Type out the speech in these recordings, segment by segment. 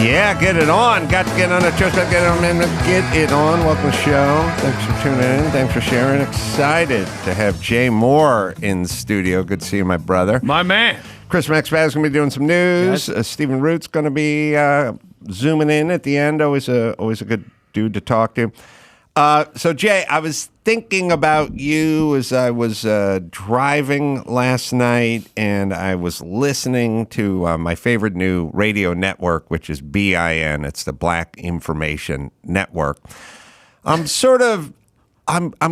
Yeah, get it on. Got to get on the show. Get it on. Welcome to the show. Thanks for tuning in. Thanks for sharing. Excited to have Jay Mohr in the studio. Good to see you, my brother. My man. Chris McSpad's going to be doing some news. Yes. Stephen Root's going to be zooming in at the end. Always a good dude to talk to. So, Jay, I was thinking about you as I was driving last night, and I was listening to my favorite new radio network, which is BIN. It's the Black Information Network. I'm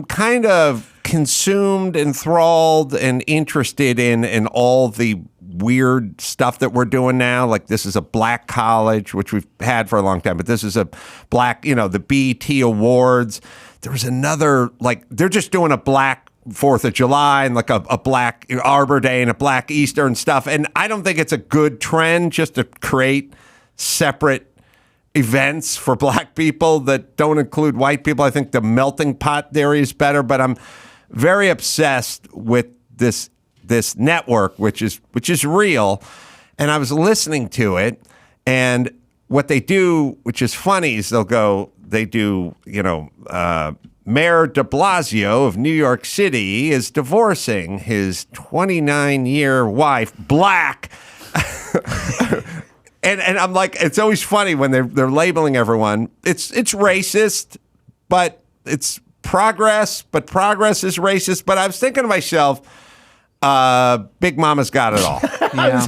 kind of consumed, enthralled, and interested in all the weird stuff that we're doing now. Like, this is a black college, which we've had for a long time, but this is a black, the BET Awards. There was another, they're just doing a black 4th of July and a black Arbor Day and a black Easter and stuff. And I don't think it's a good trend just to create separate events for black people that don't include white people. I think the melting pot theory is better, but I'm very obsessed with this network, which is real. And I was listening to it, and what they do, which is funny, is they do, Mayor de Blasio of New York City is divorcing his 29-year wife, black. And I'm like, it's always funny when they're labeling everyone. It's racist, but it's progress. But progress is racist. But I was thinking to myself, Big Mama's got it all. Yeah.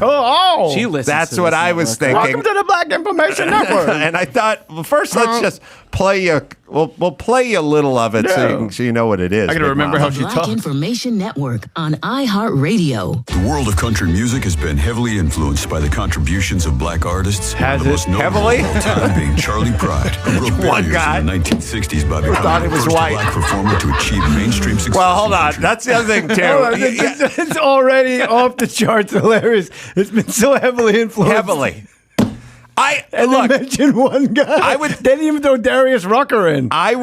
She listens. That's to what this I was thinking. Welcome to the Black Information Network. And I thought, well, first let's just play you. We'll play you a little of it so you know what it is. I got to remember how she Black talks. Information Network on iHeartRadio. The world of country music has been heavily influenced by the contributions of black artists. Has one of the it? most notable Heavily? of all time being Charlie Pride, who broke One barriers guy in the 1960s by thought he becoming the was first white. black performer to achieve mainstream success. Well, hold in on. country. That's the other thing too. It's already off the charts hilarious. It's been so heavily influenced. Heavily. And Look, they mentioned one guy. They didn't even throw Darius Rucker in. I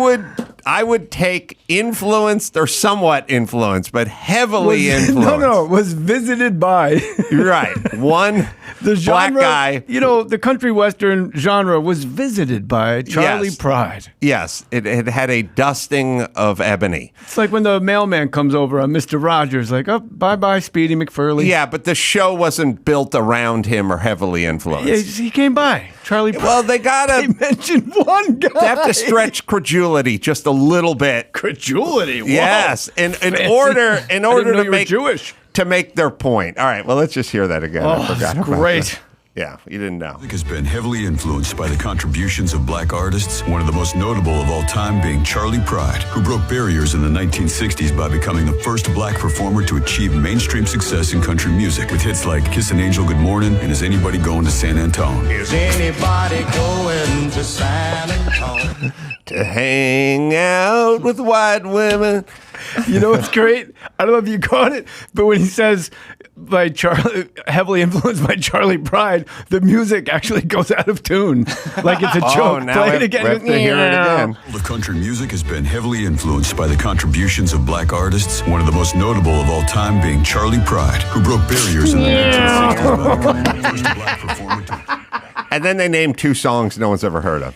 would take influenced or somewhat influenced, but heavily influenced. Was visited by. You're right. One The genre, black guy. The country western genre was visited by Charlie Yes. Pride. Yes, it had a dusting of ebony. It's like when the mailman comes over on Mr. Rogers, like, oh, bye-bye, Speedy McFurley. Yeah, but the show wasn't built around him or heavily influenced. Yeah, he came by. Charlie Pride. Well, they They mentioned one guy. They have to stretch credulity just a little bit. Credulity. Whoa. Yes, in Fancy. order I didn't know to you were make Jewish. to make their point. All right, well, let's just hear that again. I Oh, forgot that's about great. that. Yeah, you didn't know. Music has been heavily influenced by the contributions of black artists, one of the most notable of all time being Charlie Pride, who broke barriers in the 1960s by becoming the first black performer to achieve mainstream success in country music with hits like Kiss an Angel Good Morning and Is Anybody Going to San Antone? Is anybody going to San Antone? To hang out with white women. You know what's great? I don't know if you caught it, but when he says by Charlie, heavily influenced by Charlie Pride, the music actually goes out of tune, like it's a joke. Now Play we it again. have to hear it again. The world of country music has been heavily influenced by the contributions of black artists, one of the most notable of all time being Charlie Pride, who broke barriers in the 1960s by becoming the first black performer to... And then they named two songs no one's ever heard of.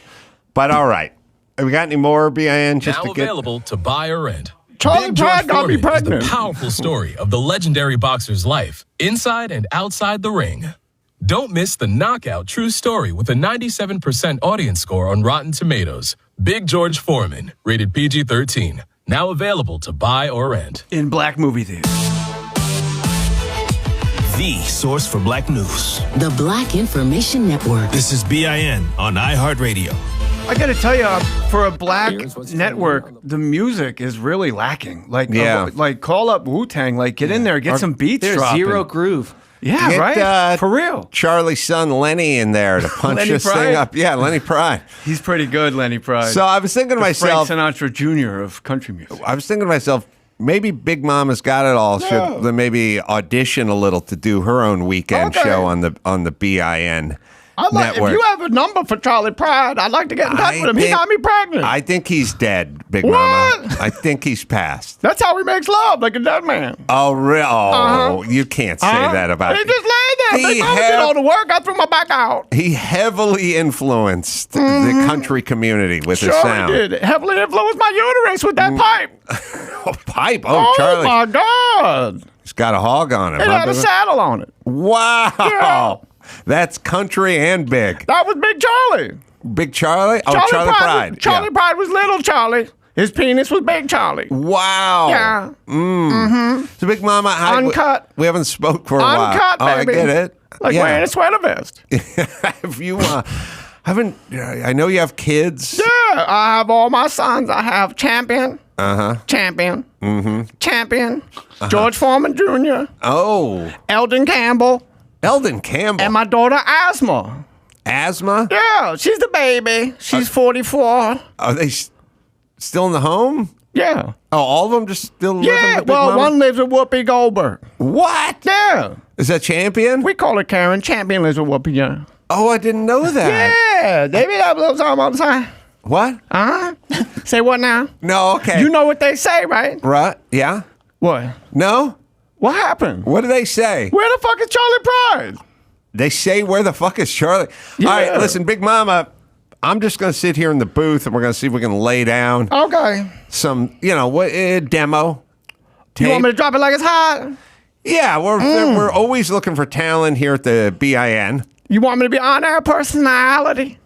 But all right. Have we got any more BIN? Now available to buy or rent. Charlie Big George Pride got me Foreman is pregnant. the powerful story of the legendary boxer's life, inside and outside the ring. Don't miss the knockout true story with a 97% audience score on Rotten Tomatoes. Big George Foreman, rated PG-13. Now available to buy or rent. In black movie theaters. The source for black news. The Black Information Network. This is BIN on iHeartRadio. I got to tell you, for a black network, the music is really lacking. Like, like call up Wu-Tang, like get in there, get some beats There's dropping. zero groove. Yeah, Get, right? For real. Charlie's son Lenny in there to punch Lenny this Pride? thing up. Yeah, Lenny Pride. He's pretty good, Lenny Pride. So I was thinking to myself, Frank Sinatra Jr. of country music. I was thinking to myself, maybe Big Mama's got it all. Should maybe audition a little to do her own weekend show on the BIN network. If you have a number for Charlie Pride, I'd like to get in touch with him. He got me pregnant. I think he's dead, Big What? Mama. I think he's passed. That's how he makes love, like a dead man. Oh, really? Oh, you can't say that about He just laid there. He Big Mama did all the work. I threw my back out. He heavily influenced the country community with his Sure sound. he did. Heavily influenced my uterus with that pipe. Pipe? Oh, Charlie. my God. He's got a hog on him. It had a saddle on it. Wow. Yeah. That's country and big. That was Big Charlie. Big Charlie? Oh, Charlie Pride. Charlie Pride was little Charlie. His penis was Big Charlie. Wow. Yeah. So, Big Mama, Uncut. we haven't spoke for a while. Uncut, Oh, I baby. get it. Like wearing a sweater vest. If you I know you have kids. Yeah, I have all my sons. I have Champion. Champion. Champion. George Foreman Jr. Oh, Eldon Campbell. Eldon Campbell. And my daughter Asma. Asthma? Yeah, she's the baby. She's 44. Are they still in the home? Yeah. Oh, all of them just still living Yeah, with Big well, Mama? one lives with Whoopi Goldberg. What? Yeah. Is that Champion? We call her Karen. Champion lives with Whoopi, yeah. Oh, I didn't know that. Yeah, they be that little song all the time. What? Say what now? No, okay. You know what they say, right? Right? Yeah? What? No? What happened? What do they say? Where the fuck is Charlie Pride? They say, where the fuck is Charlie? Yeah. All right, listen, Big Mama, I'm just going to sit here in the booth and we're going to see if we can lay down Okay. some, demo. You want me to drop it like it's hot? Yeah, we're always looking for talent here at the BIN. You want me to be on-air personality?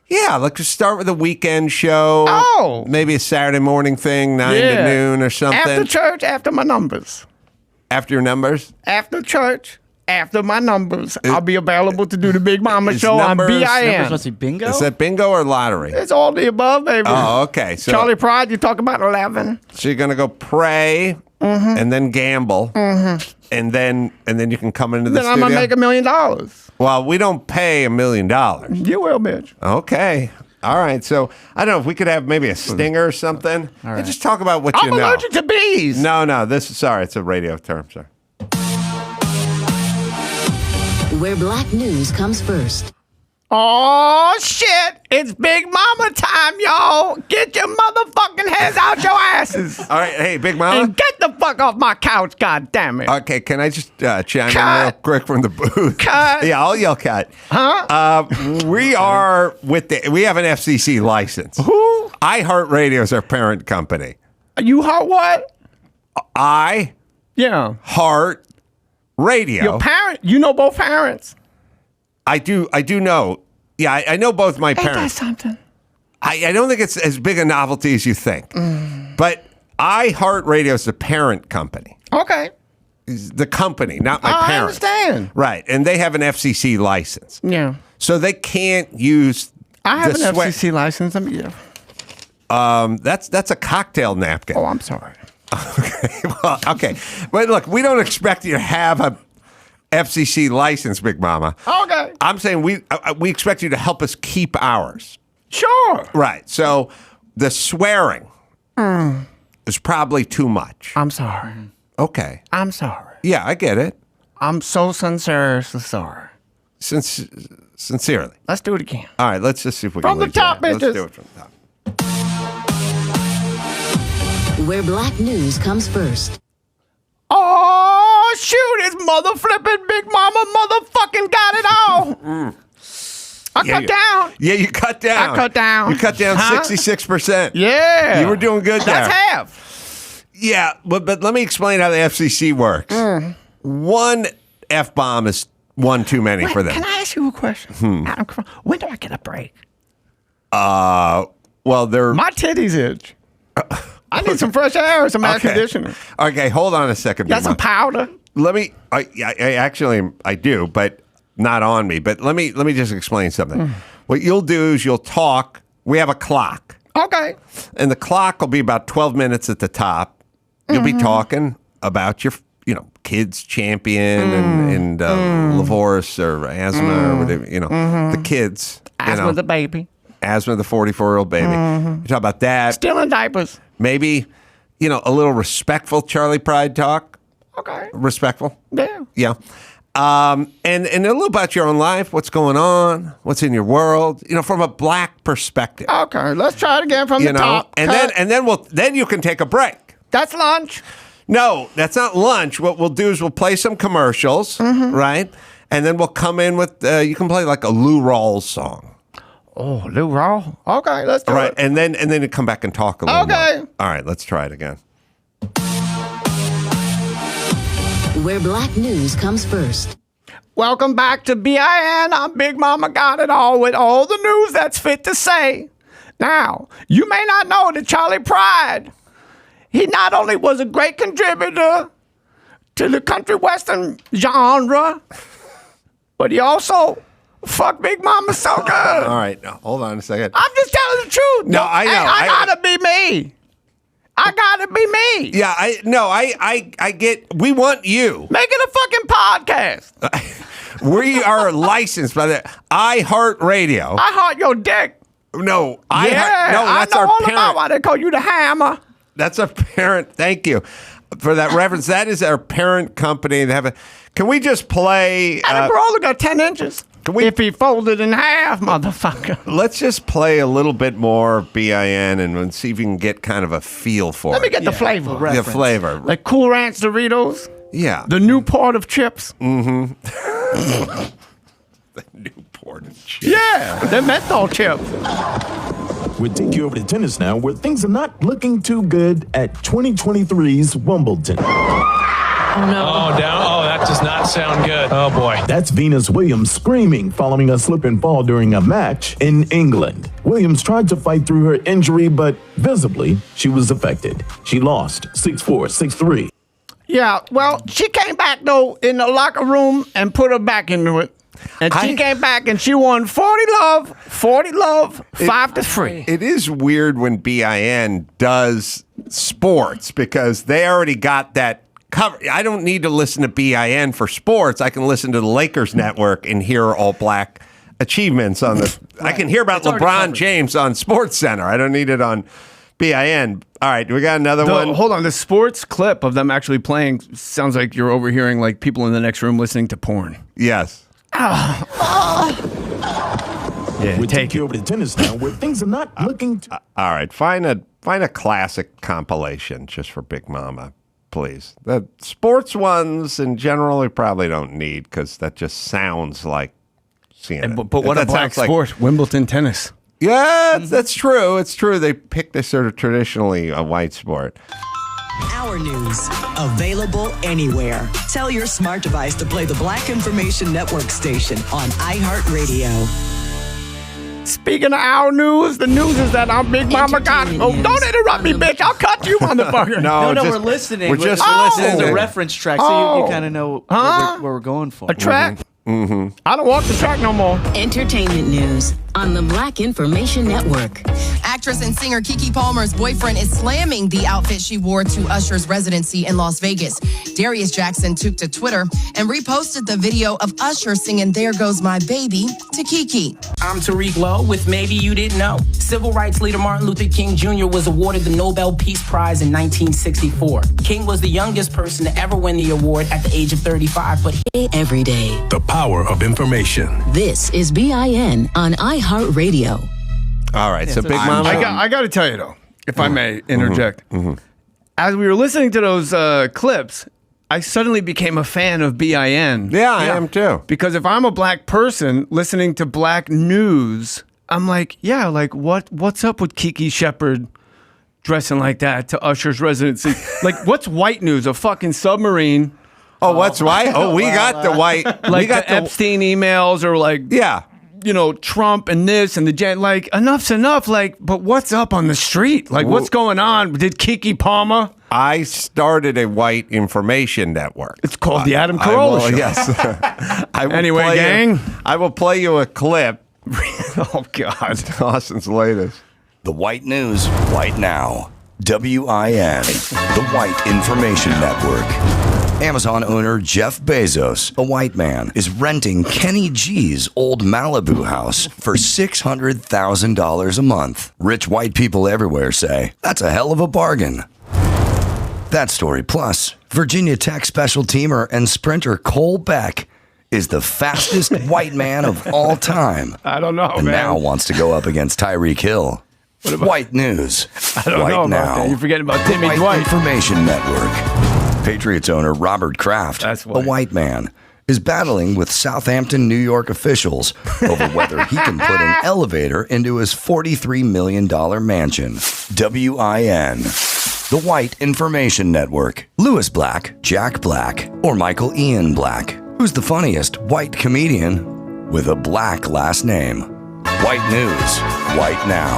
Yeah, like just start with a weekend show. Oh. Maybe a Saturday morning thing, 9 to noon or something. After church, after my numbers. After your numbers? After church, after my numbers, I'll be available to do the Big Mama Is show on numbers- BIN. Must be bingo? Is that bingo or lottery? It's all the above, baby. Oh, okay. So, Charlie Pride, you talk about 11. so you're going to go pray and then gamble. And then you can come into the Then studio. I'm going to make $1 million. Well, we don't pay $1 million. You will, bitch. Okay. All right. So I don't know if we could have maybe a stinger or something. All right. Just talk about what you I'm know. allergic to bees. No. Sorry. It's a radio term, sir. Where black news comes first. Oh, shit. It's Big Mama time, y'all. Get your motherfucking heads out your asses. All right. Hey, Big Mama. And get the fuck off my couch, goddammit. Okay. Can I just chime in Cut. real quick from the booth? Cut. Yeah, I'll yell cut. Huh? We are we have an FCC license. Who? iHeartRadio is our parent company. You heart what? I Yeah. Heart Radio. Your parent? You know both parents? I do know. Yeah, I know both my Ain't that parents. something? I don't think it's as big a novelty as you think. But iHeartRadio is the parent company. Okay. It's the company, not my I parents. understand. Right. And they have an FCC license. Yeah. So they can't use I have the an sweat- FCC license. That's a cocktail napkin. Oh, I'm sorry. Well, okay. But look, we don't expect you to have a FCC license, Big Mama. Okay. I'm saying we expect you to help us keep ours. Sure. Right. So the swearing is probably too much. I'm sorry. Okay. I'm sorry. Yeah, I get it. I'm so sincerely sorry. Sincerely. Let's do it again. All right, let's just see if we From can the leave top, that. Let's bitches. do it from the top. Where black news comes first. Oh, shoot. It's mother flipping Big Mama motherfucking got it all. I cut down. Yeah, you cut down. I cut down. You cut down Huh? 66%. Yeah. You were doing good there. That's half. Yeah, but let me explain how the FCC works. One F-bomb is one too many for them. Can I ask you a question? Adam, when do I get a break? Well, they're... My titties itch. I need some fresh air, some air conditioning. Okay, hold on a second. Got Big some Mom. powder? Let me. I actually I do, but not on me. But let me just explain something. What you'll do is you'll talk. We have a clock, Okay. and the clock will be about 12 minutes at the top. You'll be talking about your kids champion and Lavorus or asthma or whatever. The kids. Asthma the baby. Asthma, the 44-year-old baby. You talk about that. Still in diapers. Maybe a little respectful Charlie Pride talk. Okay. Respectful. Yeah. Yeah. And a little about your own life, what's going on, what's in your world, from a black perspective. Okay, let's try it again from the top. And then you can take a break. That's lunch. No, that's not lunch. What we'll do is we'll play some commercials, right? And then we'll come in with you can play like a Lou Rawls song. Oh, Lou Rawls. Okay, let's do it. And then you come back and talk a little more. Okay. All right, let's try it again. Where black news comes first. Welcome back to BIN. I'm Big Mama Got It All with all the news that's fit to say. Now, you may not know that Charlie Pride, he not only was a great contributor to the country western genre, but he also fucked Big Mama so good. All right, now, hold on a second. I'm just telling the truth. No, I know. I gotta be me. I gotta be me. Yeah, I get. We want you. Make it a fucking podcast. We are licensed by the iHeartRadio. I heart your dick. No, I that's know our all parent. about why they call you the Hammer. That's our parent. Thank you for that reference. That is our parent company. They have can we just play? And Carolla got 10 inches. If he folded in half, motherfucker. Let's just play a little bit more BIN and see if we can get kind of a feel for it. Let me get the flavor. The flavor. Like Cool Ranch Doritos. Yeah. The Newport of chips. The Newport of chips. Yeah, they're menthol chips. We'll take you over to tennis now, where things are not looking too good at 2023's Wimbledon. Oh, no. Oh, down. Oh, that does not sound good. Oh, boy. That's Venus Williams screaming following a slip and fall during a match in England. Williams tried to fight through her injury, but visibly, she was affected. She lost 6-4, 6-3. Yeah, well, she came back, though, in the locker room and put her back into it. And she came back and she won 40 love, 5-3. It is weird when BIN does sports because they already got that cover. I don't need to listen to BIN for sports. I can listen to the Lakers network and hear all black achievements on the. Right. I can hear about LeBron James on Sports Center. I don't need it on BIN. All right, we got another one. Hold on, the sports clip of them actually playing sounds like you're overhearing like people in the next room listening to porn. Yes. Yeah, we'll take you over to tennis now, where things are not looking too... All right, find a classic compilation just for Big Mama, please. The sports ones in general we probably don't need because that just sounds like CNN. But what a black sport, Wimbledon tennis. Yeah, that's true. It's true. They picked a sort of traditionally a white sport. Our news, available anywhere. Tell your smart device to play the Black Information Network station on iHeartRadio. Speaking of our news, the news is that I'm Big Mama Got It. Oh, don't interrupt me, bitch. I'll cut you, motherfucker. No, we're listening. We're just listening listening. The reference track, so you kind of know what we're going for. A track? Mm-hmm. I don't walk the track no more. Entertainment news on the Black Information Network. Actress and singer Keke Palmer's boyfriend is slamming the outfit she wore to Usher's residency in Las Vegas. Darius Jackson took to Twitter and reposted the video of Usher singing "There Goes My Baby" to Keke. I'm Tariq Lowe with Maybe You Didn't Know. Civil rights leader Martin Luther King Jr. was awarded the Nobel Peace Prize in 1964. King was the youngest person to ever win the award at the age of 35, but every day. The power of information. This is BIN on iHeartRadio. All right, so Big Mama. I got to tell you, though, if I may interject. As we were listening to those clips, I suddenly became a fan of BIN. Yeah, I am too. Because if I'm a black person listening to black news, I'm like, yeah, like what's up with Keke Shepard dressing like that to Usher's residency? Like, what's white news? A fucking submarine. Oh, what's white? Oh, we got the white. Like we got the Epstein emails or like, yeah. You know, Trump and this and the like, enough's enough. Like, but what's up on the street? Like, what's going on? Did Keke Palmer? I started a white information network. It's called the Adam Carolla Show. Yes. Anyway, gang. I will play you a clip. Oh, God. Austin's latest. The white news right now. WIN, the White Information Network. Amazon owner Jeff Bezos, a white man, is renting Kenny G's old Malibu house for $600,000 a month. Rich white people everywhere say, that's a hell of a bargain. That story plus, Virginia Tech special teamer and sprinter Cole Beck is the fastest white man of all time. I don't know, and man. now wants to go up against Tyreek Hill. White news. I don't know about that. You're forgetting about The Timmy White Dwight. Information Network. Patriots owner Robert Kraft, a white man, is battling with Southampton, New York officials over whether he can put an elevator into his $43 million mansion. WIN. The White Information Network. Lewis Black, Jack Black, or Michael Ian Black. Who's the funniest white comedian with a black last name? White news, white now.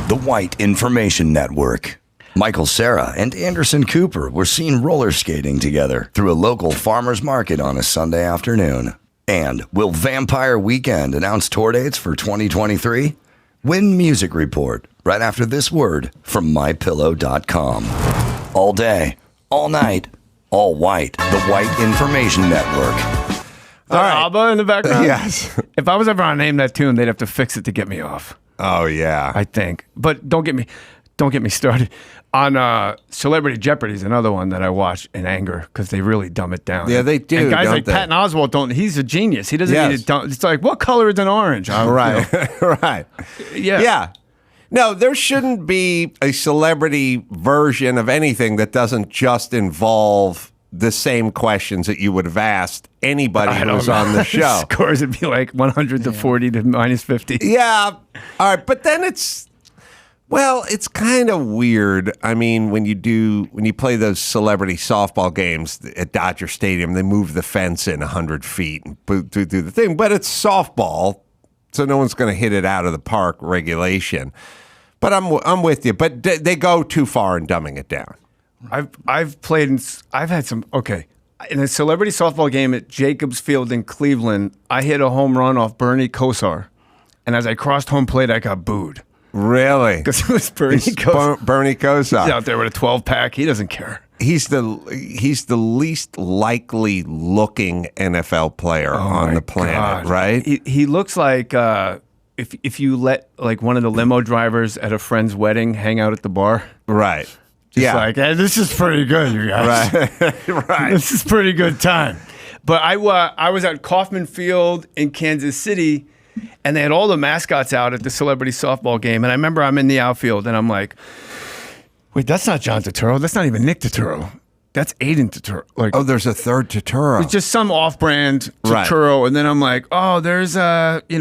The White Information Network. Michael Cera and Anderson Cooper were seen roller skating together through a local farmer's market on a Sunday afternoon. And will Vampire Weekend announce tour dates for 2023? Win Music Report right after this word from MyPillow.com. All day, all night, all white. The White Information Network. All right. ABBA in the background? Yes. If I was ever on Name That Tune, they'd have to fix it to get me off. Oh, yeah. I think. But don't get me started. On Celebrity Jeopardy is another one that I watch in anger because they really dumb it down. Yeah, they do. And guys don't like they? Patton Oswalt don't. He's a genius. He doesn't Yes. need to dumb. It's like, what color is an orange? Right. Right. Yeah. Yeah. No, there shouldn't be a celebrity version of anything that doesn't just involve the same questions that you would have asked anybody who was on the show. Scores would be like 100 to 40 to minus 50. Yeah. All right. But then it's kind of weird. I mean, when you play those celebrity softball games at Dodger Stadium, they move the fence in 100 feet and do the thing. But it's softball, so no one's going to hit it out of the park regulation. But I'm with you. But they go too far in dumbing it down. I've had some, okay. In a celebrity softball game at Jacobs Field in Cleveland, I hit a home run off Bernie Kosar. And as I crossed home plate, I got booed. Really? Because it was Bernie Kosar. Bernie Kosar. He's out there with a 12-pack. He doesn't care. He's the least likely looking NFL player on the planet, right? He looks like if you let like one of the limo drivers at a friend's wedding hang out at the bar. Right. Just like, hey, this is pretty good, you guys. Right. Right. This is pretty good time. But I was at Kauffman Field in Kansas City, and they had all the mascots out at the celebrity softball game. And I remember I'm in the outfield, and I'm like, wait, that's not John Turturro. That's not even Nick Turturro. That's Aiden Turturro. Like, oh, there's a third Turturro. It's just some off-brand Turturro. Right. And then I'm like, oh, there's David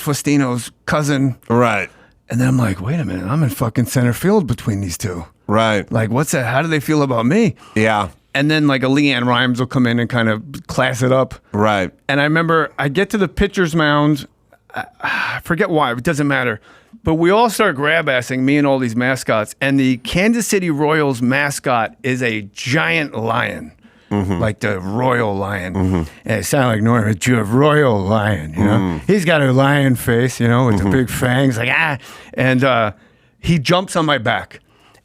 Faustino's cousin. Right. And then I'm like, wait a minute, I'm in fucking center field between these two. Right. Like, what's that? How do they feel about me? Yeah. And then like a Leanne Rimes will come in and kind of class it up. Right. And I remember I get to the pitcher's mound. I forget why. It doesn't matter. But we all start grab-assing, me and all these mascots. And the Kansas City Royals mascot is a giant lion. Mm-hmm. Like the royal lion. Mm-hmm. And it sounded like Norman, but you have royal lion, you know? Mm-hmm. He's got a lion face, you know, with the big fangs, like, ah. And he jumps on my back.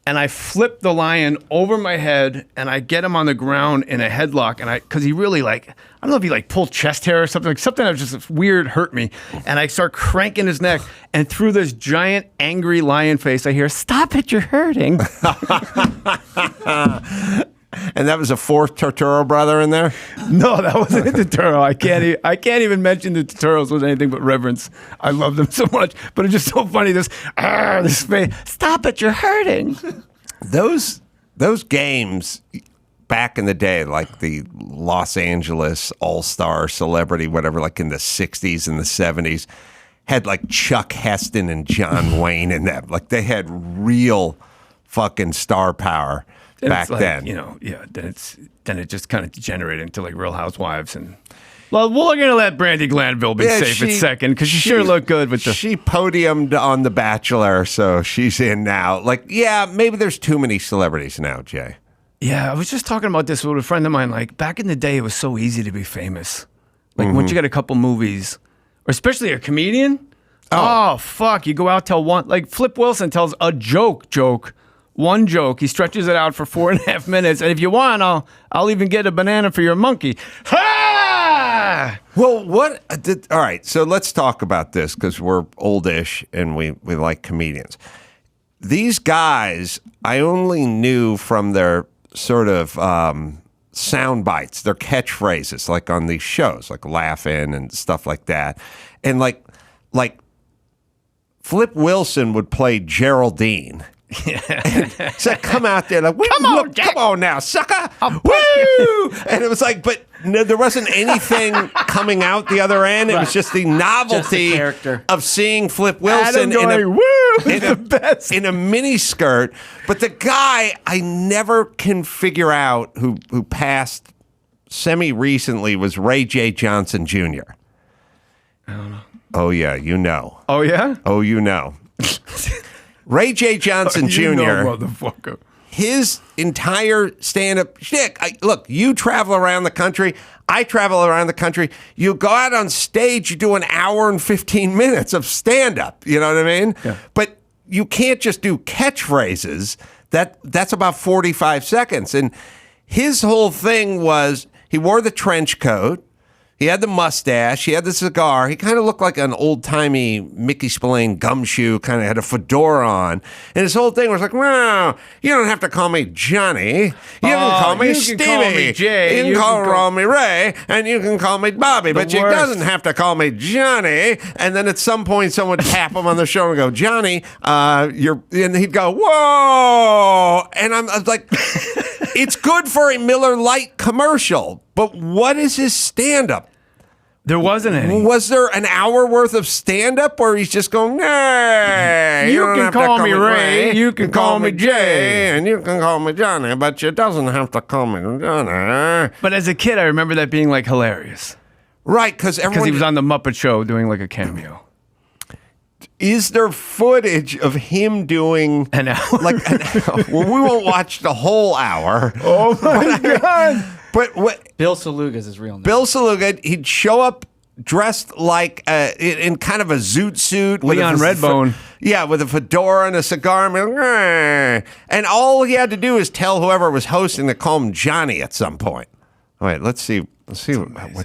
And I flip the lion over my head, and I get him on the ground in a headlock. And because he really I don't know if he pulled chest hair or something, like something that was just weird hurt me. And I start cranking his neck, and through this giant angry lion face, I hear, "Stop it, you're hurting." And that was a fourth Turturro brother in there? No, that wasn't a Turturro. I can't even mention the Turturros with anything but reverence. I love them so much, but it's just so funny. This face. Stop it! You're hurting. Those games back in the day, like the Los Angeles All-Star Celebrity, whatever, like in the '60s and the '70s, had like Chuck Heston and John Wayne in them. Like they had real fucking star power. Back then, then it just kind of degenerated into like Real Housewives, and well, we're gonna let Brandy Glanville be safe at second because she sure looked good with the. She podiumed on The Bachelor, so she's in now. Like, yeah, maybe there's too many celebrities now, Jay. Yeah, I was just talking about this with a friend of mine. Like back in the day, it was so easy to be famous. Like once you got a couple movies, or especially a comedian. Oh fuck, you go out tell one. Like Flip Wilson tells a joke. One joke, he stretches it out for 4.5 minutes, and if you want, I'll even get a banana for your monkey. Ha! Well, all right, so let's talk about this because we're oldish and we like comedians. These guys, I only knew from their sort of sound bites. They're catchphrases, like on these shows, like Laugh-In and stuff like that. And like Flip Wilson would play Geraldine. Yeah. So come out there like, come on now, sucker. Woo! And it was like, but no, there wasn't anything coming out the other end. It was just the novelty of seeing Flip Wilson in a mini skirt. But the guy I never can figure out who passed semi recently was Ray J. Johnson Jr. I don't know. Oh yeah, you know. Oh yeah. Oh, you know. Ray J. Johnson Jr. Motherfucker. His entire stand-up shtick. Look, you travel around the country. I travel around the country. You go out on stage, you do an hour and 15 minutes of stand-up. You know what I mean? Yeah. But you can't just do catchphrases. That's about 45 seconds. And his whole thing was he wore the trench coat. He had the mustache. He had the cigar. He kind of looked like an old-timey Mickey Spillane gumshoe, kind of had a fedora on. And his whole thing was like, no, you don't have to call me Johnny. You can call me Stevie. Call me Jay. You can call me Ray. And you can call me Bobby. But you doesn't have to call me Johnny. And then at some point, someone would tap him on the shoulder and go, Johnny, and he'd go, whoa. And I was like, it's good for a Miller Lite commercial. But what is his stand-up? There wasn't any. Was there an hour worth of stand-up where he's just going, hey, you can call me Ray, you can call me Jay, and you can call me Johnny, but you doesn't have to call me Johnny. But as a kid, I remember that being like hilarious. Right, because he was on the Muppet Show doing like a cameo. Is there footage of him doing an hour? Well, we won't watch the whole hour. Oh my God. But what? Bill Saluga's his real name. Bill Saluga, he'd show up dressed like in kind of a zoot suit. Leon Redbone. Yeah, with a fedora and a cigar. And all he had to do is tell whoever was hosting to call him Johnny at some point. All right, let's see what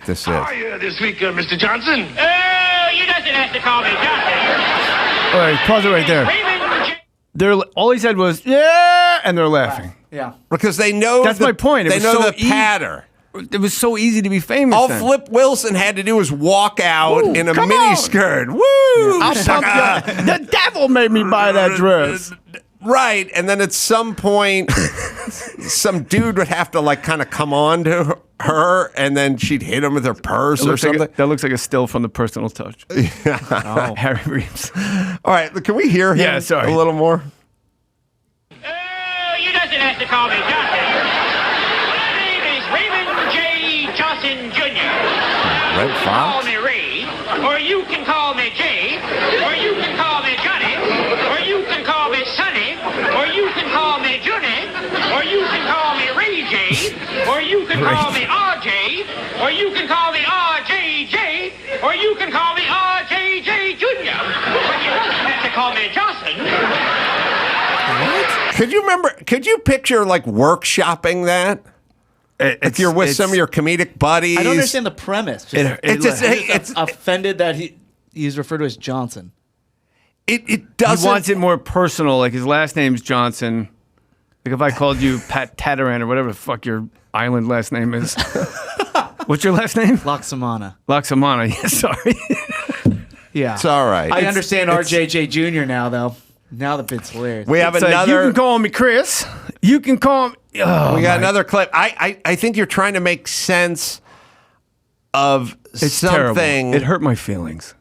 this is. How are you this week, Mr. Johnson? You doesn't have to call me Johnson. All right, pause it right there. All he said was, yeah, and they're laughing. Yeah. Because they know that's my point. They know the patter. It was so easy to be famous. All then. Flip Wilson had to do was walk out in a mini skirt. Woo! The devil made me buy that dress. Right, and then at some point, some dude would have to like kind of come on to her, and then she'd hit him with her purse or something. That looks like a still from The Personal Touch. Oh. Harry Reeves. All right, can we hear him a little more? You doesn't have to call me Johnson. My name is Raymond J. Johnson Jr. Red You can Fox? call me Ray, or you can call me Jay, or you can call me Johnny, or you can call me Sonny, or you can call me Johnny, or you can call me Ray J, or you can call me RJ, or you can call me RJJ, or you can call me RJJ Jr. But you don't have to call me Johnson. Could you picture like workshopping that? If you're with some of your comedic buddies. I don't understand the premise. It's offended that he's referred to as Johnson. It doesn't. He wants it more personal. Like his last name's Johnson. Like if I called you Pat Tataran or whatever the fuck your island last name is. What's your last name? Loxamana. Loxamana. Yeah, sorry. Yeah. It's all right. I understand RJJ Jr. now, though. Now the bit's hilarious. We have you can call me Chris. You can call me. Oh, we got another clip. I think you're trying to make sense of something. Terrible. It hurt my feelings.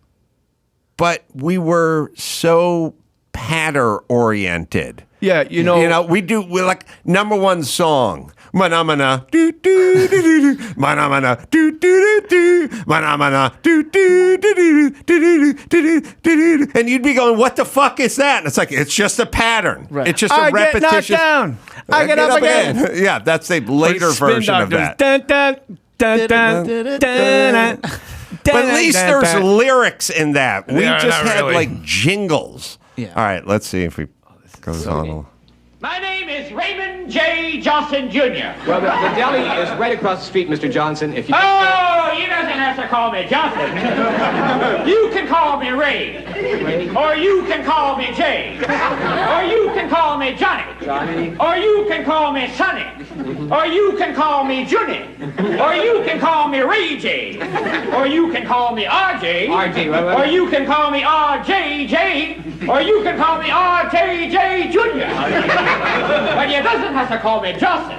But we were so patter oriented. Yeah, you know, we like number one song. Manamana do do do do manamana do do do do manamana do do do do do do, and you'd be going, what the fuck is that? And it's like, it's just a pattern. Right. It's just a repetition. I get knocked down. I get up again. Yeah, that's a later version of that. Dun, dun, dun, dun, dun, dun, but at least there's lyrics in that. We Yeah, just not had really. like jingles. Yeah. All right, let's see if we goes on. My name is Raymond J. Johnson Jr. Well, the deli is right across the street, Mr. Johnson. If you Oh, you doesn't have to call me Johnson. You can can call me Ray. Or you can call me Jay. Or you can call me Johnny. Or you can call me Sonny. Or you can call me Junie. Or you can call me Ray J. Or you can call me RJ. Or you can call me RJJ. Or you can call me RJJ Jr. But you doesn't have to call me Justin.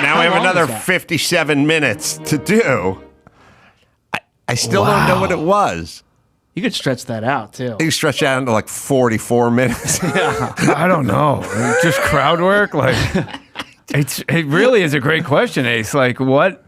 Now we have another 57 minutes to do. I still don't know what it was. You could stretch that out, too. You can stretch that into like 44 minutes. I don't know. Just crowd work? Like, it really is a great question, Ace. Like, what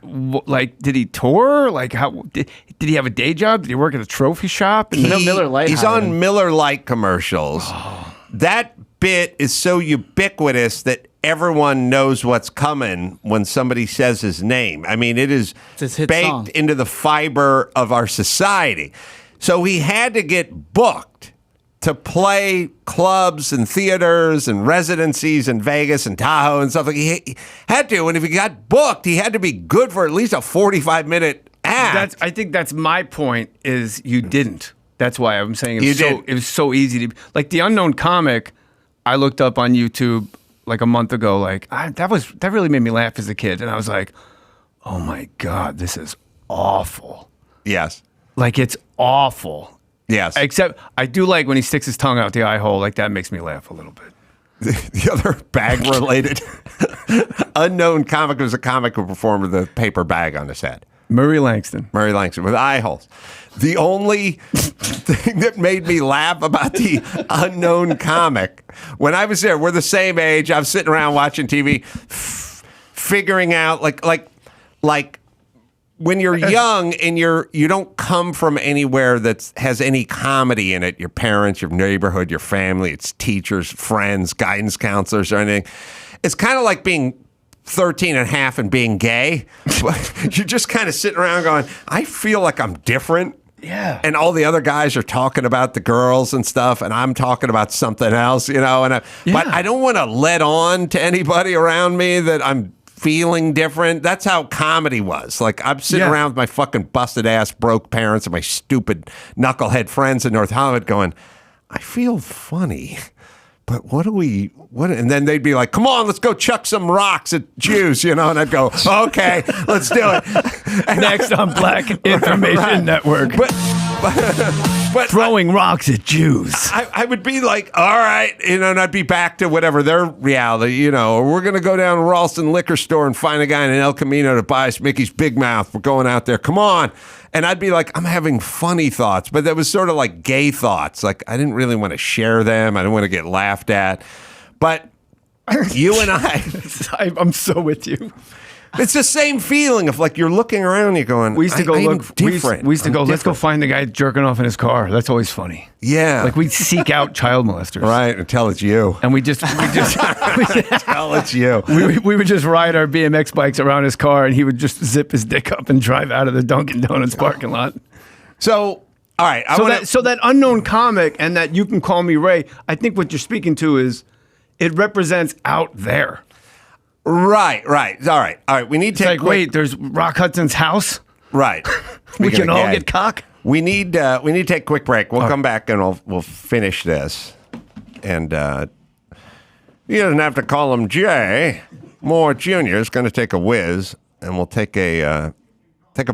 like, did he tour? Like, how did he have a day job? Did he work at a trophy shop? Miller Lite. He's on Miller Lite commercials. Oh. That bit is so ubiquitous that everyone knows what's coming when somebody says his name. I mean, it is baked into the fiber of our society. So he had to get booked to play clubs and theaters and residencies in Vegas and Tahoe and stuff. Like he had to. And if he got booked, he had to be good for at least a 45-minute act. I think that's my point. Is you didn't. That's why I'm saying it was so easy to like the unknown comic. I looked up on YouTube like a month ago. Like that really made me laugh as a kid, and I was like, oh my God, this is awful. Yes. Like, it's awful. Yes. Except I do like when he sticks his tongue out the eye hole. Like, that makes me laugh a little bit. The other bag-related unknown comic was a comic who performed with a paper bag on his head. Murray Langston with eye holes. The only thing that made me laugh about the unknown comic, when I was there, we're the same age. I was sitting around watching TV, figuring out like when you're young and you don't come from anywhere that has any comedy in it, your parents, your neighborhood, your family, it's teachers, friends, guidance counselors, or anything. It's kind of like being 13 and a half and being gay. You're just kind of sitting around going, I feel like I'm different. Yeah. And all the other guys are talking about the girls and stuff, and I'm talking about something else, you know. But I don't want to let on to anybody around me that I'm feeling different. That's how comedy was. Like, I'm sitting around with my fucking busted ass broke parents and my stupid knucklehead friends in North Hollywood going, I feel funny. But and then they'd be like, come on, let's go chuck some rocks at Jews, you know? And I'd go, okay, let's do it. And next on Black Information Network. But throwing rocks at Jews. I would be like, all right, you know, and I'd be back to whatever their reality, you know, or we're going to go down to Ralston liquor store and find a guy in El Camino to buy us Mickey's Big Mouth. We're going out there. Come on. And I'd be like, I'm having funny thoughts, but that was sort of like gay thoughts. Like, I didn't really want to share them. I didn't want to get laughed at. But you and I'm so with you. It's the same feeling of like you're looking around and you're going, we used to go look different. We used to go, let's go find the guy jerking off in his car. That's always funny. Yeah. Like we'd seek out child molesters. Right, until it's you. And we just tell it's you. We would just ride our BMX bikes around his car and he would just zip his dick up and drive out of the Dunkin' Donuts parking lot. So, all right. So that unknown comic and that you can call me Ray, I think what you're speaking to is it represents out there. Right. All right. We need to take. Wait, there's Rock Hudson's house. Right. We can all get cock. We need to take a quick break. We'll come back and we'll finish this. And you don't have to call him Jay. Mohr Jr. is going to take a whiz, and we'll take a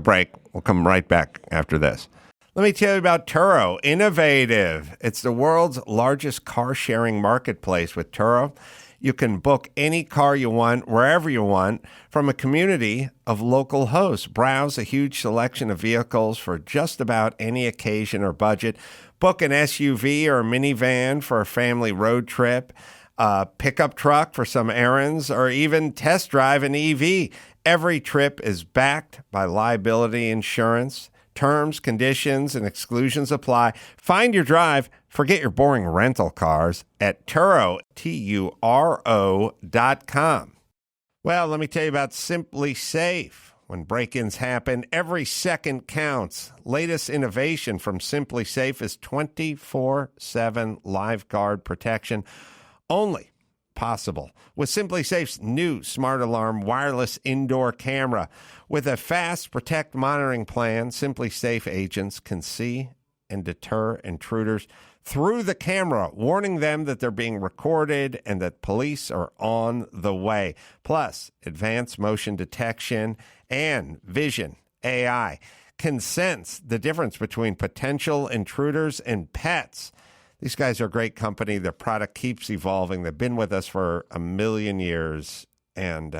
break. We'll come right back after this. Let me tell you about Turo. Innovative. It's the world's largest car-sharing marketplace. With Turo, you can book any car you want, wherever you want, from a community of local hosts. Browse a huge selection of vehicles for just about any occasion or budget. Book an SUV or a minivan for a family road trip, a pickup truck for some errands, or even test drive an EV. Every trip is backed by liability insurance. Terms, conditions, and exclusions apply. Find your drive. Forget your boring rental cars at Turo, Turo.com. Well, let me tell you about Simply Safe. When break-ins happen, every second counts. Latest innovation from Simply Safe is 24/7 live guard protection. Only possible with Simply Safe's new Smart Alarm wireless indoor camera. With a fast Protect monitoring plan, Simply Safe agents can see and deter intruders through the camera, warning them that they're being recorded and that police are on the way. Plus, advanced motion detection and vision AI can sense the difference between potential intruders and pets. These guys are great company. Their product keeps evolving. They've been with us for 1 million years, and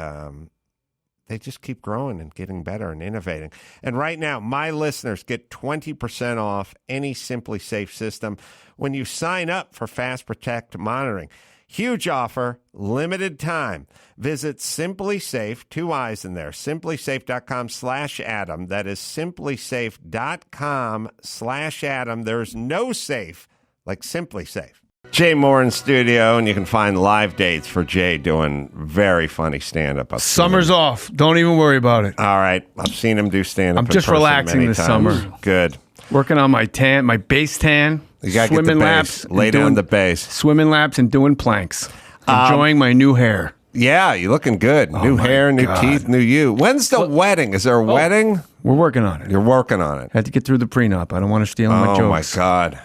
they just keep growing and getting better and innovating. And right now, my listeners get 20% off any Simply Safe system when you sign up for Fast Protect monitoring. Huge offer, limited time. Visit Simply Safe, 2 I's in there, simplysafe.com/Adam. That is simplysafe.com/Adam. There's no safe like Simply Safe. Jay Mohr in studio, and you can find live dates for Jay doing very funny stand-up. Summer's off. Don't even worry about it. All right. I've seen him do stand-up. I'm just relaxing this summer. Good. Working on my base tan. You got to get the base. Lay down the base. Swimming laps and doing planks. Enjoying my new hair. Yeah, you're looking good. New hair, new teeth, new you. When's the wedding? Is there a wedding? We're working on it. You're working on it. Had to get through the prenup. I don't want to steal my jokes. Oh, my God.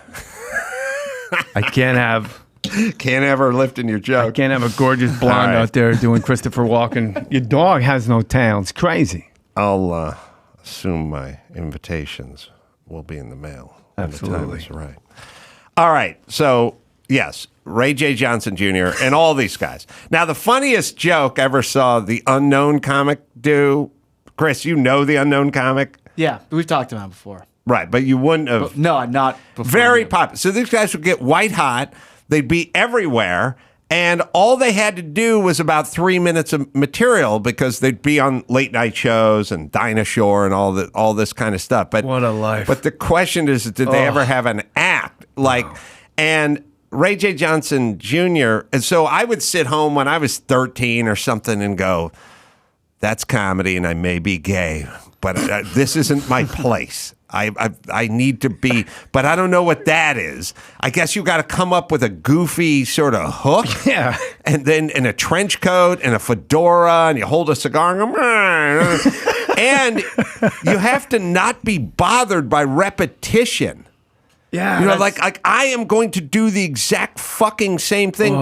I can't have her lifting your joke. I can't have a gorgeous blonde out there doing Christopher Walken. Your dog has no tail. It's crazy. I'll assume my invitations will be in the mail. Absolutely. That's right. All right. So, yes, Ray J. Johnson Jr. and all these guys. Now, the funniest joke I ever saw the Unknown comic do, Chris, you know the Unknown comic? Yeah, we've talked about it before. Right, but you wouldn't have. No, not before. Very popular. So these guys would get white hot. They'd be everywhere. And all they had to do was about 3 minutes of material because they'd be on late night shows and Dinah Shore and all this kind of stuff. But what a life. But the question is, did they ever have an act? And Ray J. Johnson Jr., and so I would sit home when I was 13 or something and go, that's comedy and I may be gay, but this isn't my place. I need to be, but I don't know what that is. I guess you got to come up with a goofy sort of hook. Yeah. And then in a trench coat and a fedora and you hold a cigar and go, and you have to not be bothered by repetition. Yeah. You know, like I am going to do the exact fucking same thing.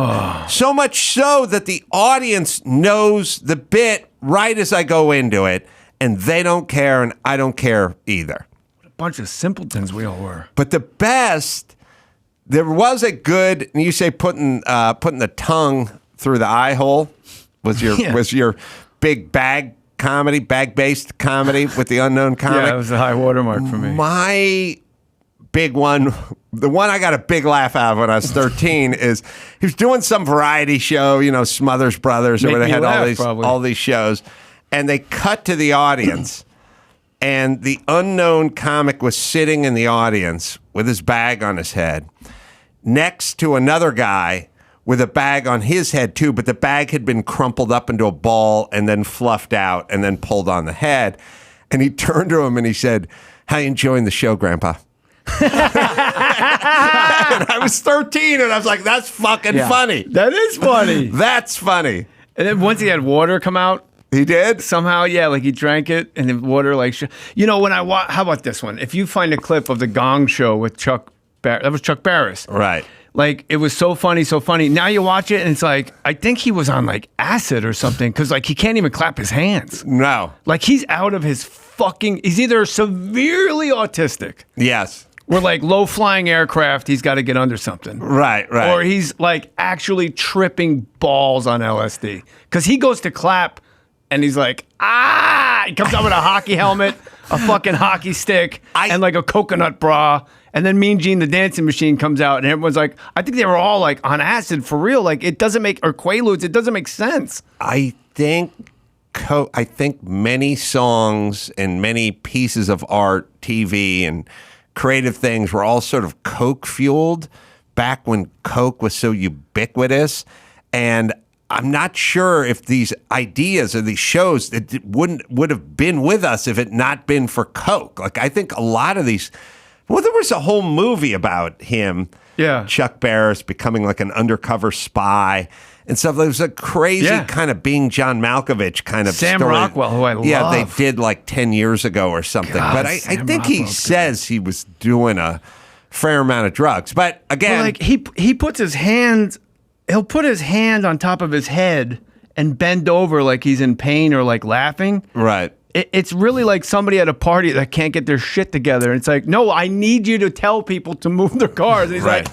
So much so that the audience knows the bit right as I go into it, and they don't care, and I don't care either. Bunch of simpletons we all were. But the best, there was a good, and you say putting the tongue through the eye hole was your big bag-based comedy with the Unknown comic. Yeah, it was a high watermark for me. My big one, the one I got a big laugh out of when I was 13 is he was doing some variety show, Smothers Brothers, or where they had all these shows, and they cut to the audience. And the Unknown comic was sitting in the audience with his bag on his head next to another guy with a bag on his head too, but the bag had been crumpled up into a ball and then fluffed out and then pulled on the head. And he turned to him and he said, "How you enjoying the show, Grandpa?" And I was 13 and I was like, that's fucking funny. That is funny. That's funny. And then once he had water come out, he did? Somehow, yeah, like he drank it and the water how about this one? If you find a clip of the Gong Show with that was Chuck Barris. Right. Like, it was so funny. Now you watch it and it's like, I think he was on like acid or something because like he can't even clap his hands. No. Like he's out of his he's either severely autistic. Yes. Or like low-flying aircraft, he's got to get under something. Right. Or he's like actually tripping balls on LSD because he goes to clap. And he's like, he comes out with a hockey helmet, a fucking hockey stick, and like a coconut bra. And then Mean Gene, the dancing machine, comes out. And everyone's like, I think they were all like on acid for real. Like it doesn't make, or Quaaludes, it doesn't make sense. I think many songs and many pieces of art, TV, and creative things were all sort of Coke fueled back when Coke was so ubiquitous. And I'm not sure if these ideas or these shows would have been with us if it not been for Coke. Like I think a lot of these. Well, there was a whole movie about him. Yeah, Chuck Barris becoming like an undercover spy, and stuff. It was a crazy kind of being John Malkovich kind of Sam story. Rockwell, who I love. Yeah, they did like 10 years ago or something. God, but I think he says he was doing a fair amount of drugs. But again, like he puts his hand, he'll put his hand on top of his head and bend over like he's in pain or like laughing. Right. It's really like somebody at a party that can't get their shit together. And it's like, no, I need you to tell people to move their cars. And he's like,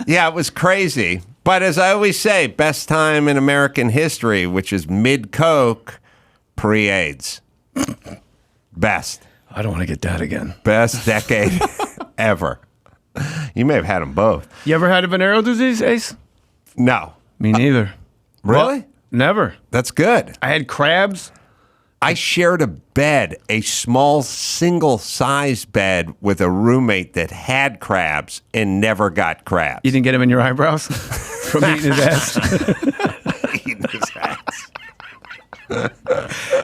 Yeah, it was crazy. But as I always say, best time in American history, which is mid-Coke, pre-AIDS. Best. I don't want to get that again. Best decade ever. You may have had them both. You ever had a venereal disease, Ace? No. Me neither. Really? Well, never. That's good. I had crabs. I shared a bed, a small single-size bed with a roommate that had crabs and never got crabs. You didn't get them in your eyebrows from eating his ass? Eating his ass.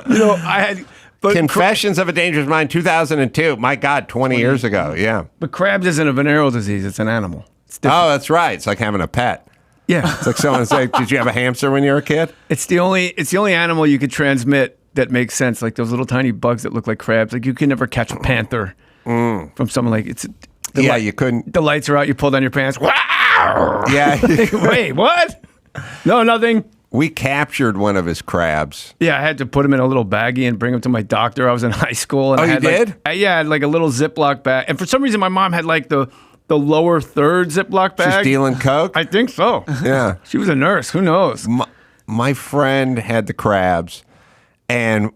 You know, I had... But Confessions of a Dangerous Mind, 2002. My God, 20 years ago. Yeah. But crabs isn't a venereal disease. It's an animal. It's different. Oh, that's right. It's like having a pet. Yeah. It's like someone saying, did you have a hamster when you were a kid? It's the only animal you could transmit that makes sense. Like those little tiny bugs that look like crabs. Like you can never catch a panther from someone like it's. You couldn't. The lights are out. You pull down your pants. Wow! Yeah. Wait, what? No, nothing. We captured one of his crabs. Yeah, I had to put him in a little baggie and bring him to my doctor. I was in high school. And Oh, I you had did? I had like a little Ziploc bag. And for some reason, my mom had like the lower third Ziploc bag. She's dealing coke? I think so. Yeah. She was a nurse. Who knows? My friend had the crabs, and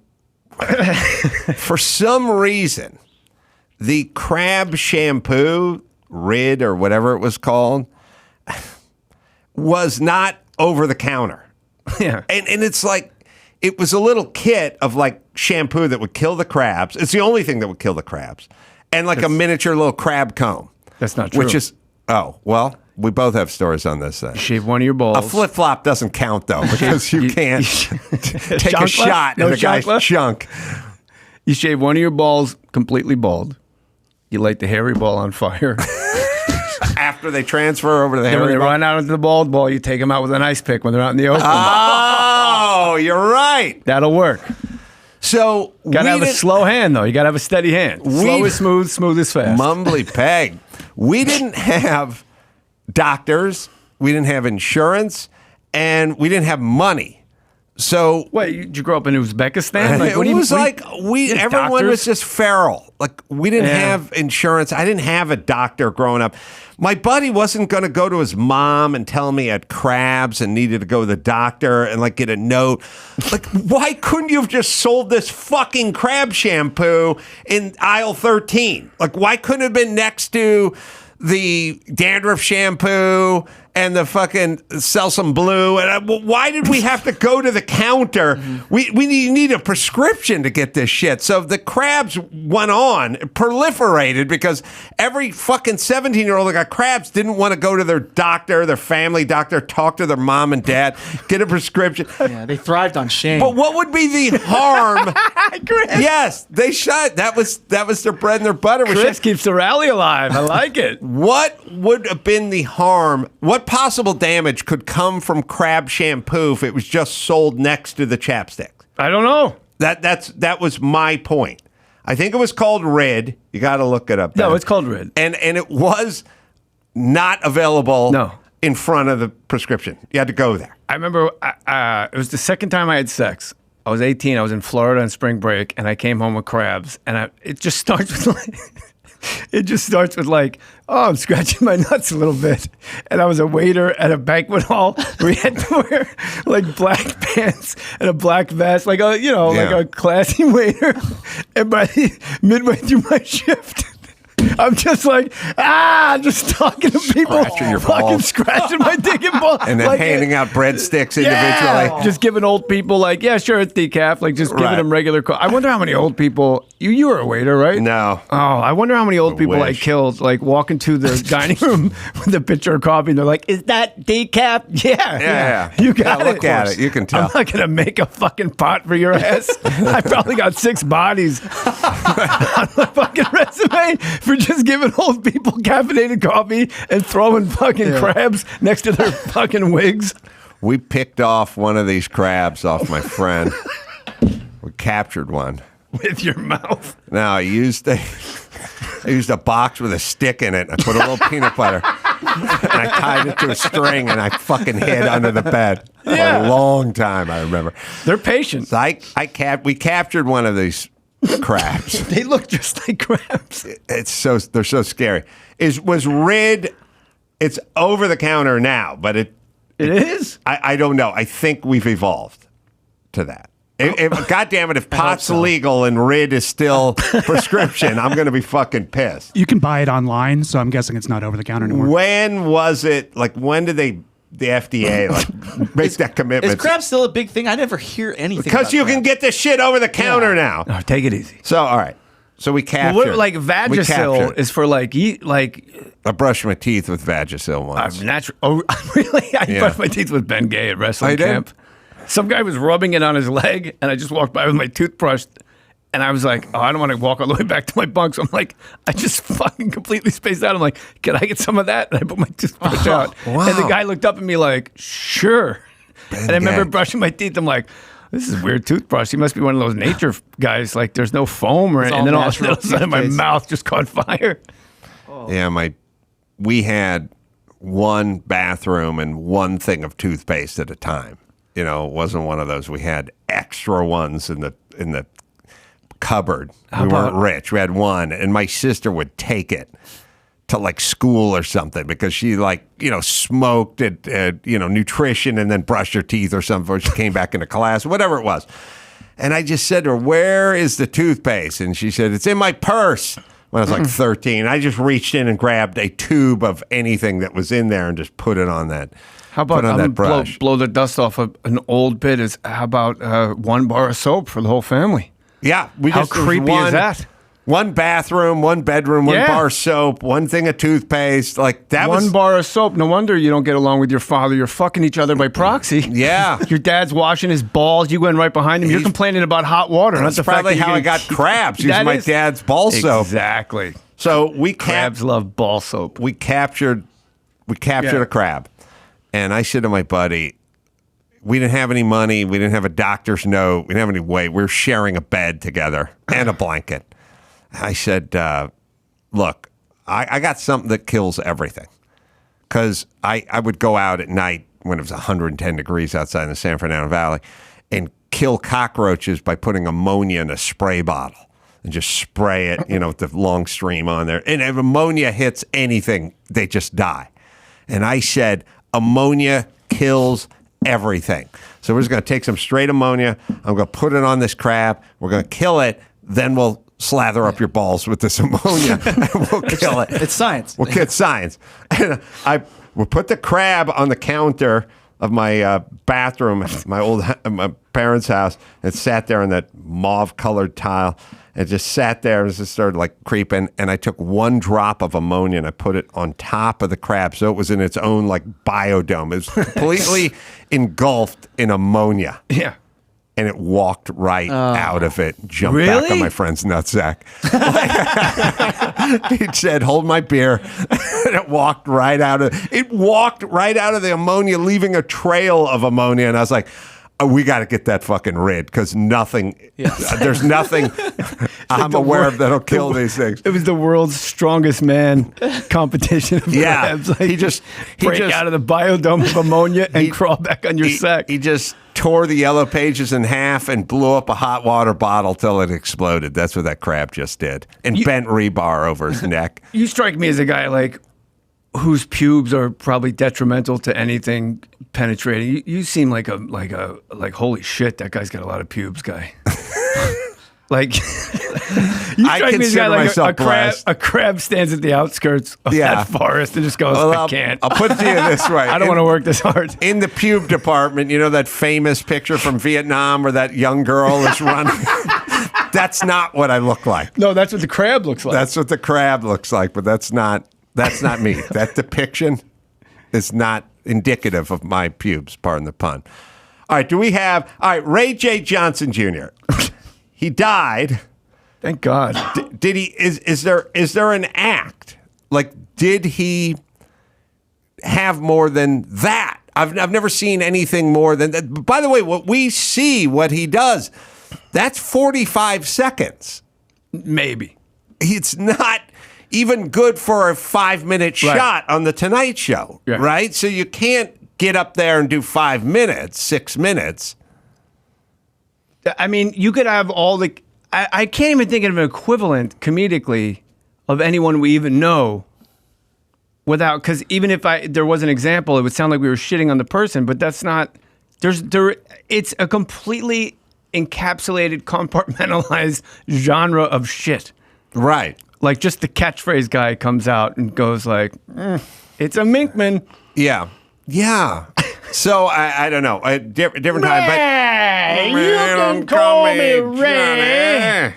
for some reason, the crab shampoo, Rid or whatever it was called, was not over the counter. Yeah. And it's like, it was a little kit of like shampoo that would kill the crabs. It's the only thing that would kill the crabs. And like a miniature little crab comb. That's not true. Which is, we both have stories on this thing. You shave one of your balls. A flip-flop doesn't count, though, because you can't take a shot in a guy's chunk. You shave one of your balls completely bald. You light the hairy ball on fire. After they transfer over to the Then when hairy they ball? run out into the bald ball, you take them out with an ice pick when they're out in the open. Oh, you're right. That'll work. So gotta have a slow hand, though. You gotta have a steady hand. Slow is smooth, smooth is fast. Mumbly peg. We didn't have doctors. We didn't have insurance. And we didn't have money. So wait, did you grow up in Uzbekistan? Like, everyone doctors? was just feral. Like we didn't have insurance. I didn't have a doctor growing up. My buddy wasn't going to go to his mom and tell him he had crabs and needed to go to the doctor and like get a note. Like, why couldn't you have just sold this fucking crab shampoo in aisle 13? Like, why couldn't it have been next to the dandruff shampoo and the fucking Selsum Blue? And why did we have to go to the counter? We need a prescription to get this shit. So the crabs went on, proliferated, because every fucking 17-year-old that got crabs didn't want to go to their doctor, their family doctor, talk to their mom and dad, get a prescription. Yeah, they thrived on shame. But what would be the harm? Yes, they shot. That was their bread and their butter. Chris keeps the rally alive. I like it. What would have been the harm? What possible damage could come from crab shampoo if it was just sold next to the chapstick? I don't know. That was my point. I think it was called Rid. You got to look it up. No, it's called Rid. And it was not available in front of the prescription. You had to go there. I remember it was the second time I had sex. I was 18. I was in Florida on spring break, and I came home with crabs. And it just starts with like, oh, I'm scratching my nuts a little bit. And I was a waiter at a banquet hall where you had to wear like black pants and a black vest, like like a classy waiter. And midway through my shift, I'm just like, just talking to people, fucking scratching my dick and balls. And then handing out breadsticks individually. Just giving old people like, yeah, sure, it's decaf. Like just giving them regular. I wonder how many old people, you were a waiter, right? No. Oh, I wonder how many old people I killed, like walking to the dining room with a pitcher of coffee and they're like, is that decaf? Yeah. You got it. Look at it. You can tell. I'm not going to make a fucking pot for your ass. I probably got 6 bodies on my fucking resume for just giving old people caffeinated coffee and throwing fucking crabs next to their fucking wigs. We picked off one of these crabs off my friend. We captured one. With your mouth? No, I used a box with a stick in it. I put a little peanut butter. And I tied it to a string and I fucking hid under the bed for a long time, I remember. They're patient. So we captured one of these crabs. They look just like crabs. They're so scary. Was rid, it's over the counter now, but it is? I don't know. I think we've evolved to that. God damn it, if pot's legal and rid is still prescription, I'm going to be fucking pissed. You can buy it online, so I'm guessing it's not over the counter anymore. When was it, when did the FDA make that commitment? Is crab still a big thing? I never hear anything because you can get this shit over the counter now. Oh, take it easy. So, all right. So we captured. Well, Vagisil is for I brushed my teeth with Vagisil once. Oh, really? I brushed my teeth with Ben Gay at wrestling camp. Some guy was rubbing it on his leg, and I just walked by with my toothbrush, and I was like, I don't want to walk all the way back to my bunk. So I'm like, I just fucking completely spaced out. I'm like, can I get some of that? And I put my toothbrush out. Wow. And the guy looked up at me like, sure. And I remember brushing my teeth. I'm like, this is a weird toothbrush. He must be one of those nature guys. Like, there's no foam or anything. And then all of a sudden, my mouth just caught fire. Oh. Yeah, we had one bathroom and one thing of toothpaste at a time. You know, it wasn't one of those. We had extra ones in the cupboard. We weren't rich. We had one, and my sister would take it to school or something because she smoked at nutrition and then brushed her teeth or something before she came back into class, whatever it was. And I just said to her, "Where is the toothpaste?" And she said, "It's in my purse." When I was 13, I just reached in and grabbed a tube of anything that was in there and just put it on that. How about blow the dust off of an old bit? How about 1 bar of soap for the whole family? Yeah. How creepy is that? One bathroom, one bedroom, 1 bar of soap, one thing of toothpaste. That was 1 bar of soap. No wonder you don't get along with your father. You're fucking each other by proxy. Yeah. Your dad's washing his balls. You went right behind him. You're complaining about hot water. That's probably how I got crabs. Using my dad's ball soap. Exactly. So crabs love ball soap. We captured a crab. And I said to my buddy, we didn't have any money. We didn't have a doctor's note. We didn't have any weight. We were sharing a bed together and a blanket. I said, look, I got something that kills everything. Because I would go out at night when it was 110 degrees outside in the San Fernando Valley and kill cockroaches by putting ammonia in a spray bottle and just spray it, with the long stream on there. And if ammonia hits anything, they just die. And I said, ammonia kills everything. So we're just going to take some straight ammonia. I'm going to put it on this crab. We're going to kill it. Then we'll slather up your balls with this ammonia and we'll kill it. It's science. We'll get science. And we'll put the crab on the counter of my bathroom at my parents' house. It sat there on that mauve-colored tile. It just sat there and just started creeping. And I took 1 drop of ammonia and I put it on top of the crab. So it was in its own biodome. It was completely engulfed in ammonia. Yeah. And it walked right out of it, jumped back on my friend's nutsack. He said, "Hold my beer." And it walked right out of the ammonia, leaving a trail of ammonia. And I was like, we got to get that fucking rid because there's nothing I'm aware of that'll kill these things. It was the world's strongest man competition of crabs. He just break out of the biodome of ammonia and crawl back on your sack. He just tore the yellow pages in half and blew up a hot water bottle till it exploded. That's what that crab just did. And bent rebar over his neck. You strike me as a guy whose pubes are probably detrimental to anything penetrating. You seem like holy shit, that guy's got a lot of pubes, guy. You strike me as a guy a crab stands at the outskirts of that forest and just goes, I can't. I'll put it to you this way. I don't want to work this hard. In the pube department, that famous picture from Vietnam where that young girl is running? That's not what I look like. No, that's what the crab looks like. That's what the crab looks like, but that's not me. That depiction is not indicative of my pubes, pardon the pun. All right, Ray J. Johnson Jr. He died. Thank God. did he? Is there an act? Like, did he have more than that? I've never seen anything more than that. By the way, what he does, that's 45 seconds. Maybe. It's not even good for a 5-minute shot on the Tonight Show, right? So you can't get up there and do 5 minutes, 6 minutes. I mean, you could have all the... I can't even think of an equivalent comedically of anyone we even know without... Because even if there was an example, it would sound like we were shitting on the person, but that's not... It's a completely encapsulated, compartmentalized genre of shit. Right. Like, just the catchphrase guy comes out and goes like, it's a Minkman. Yeah. Yeah. So, I don't know. A different time, but... You can call me Ray.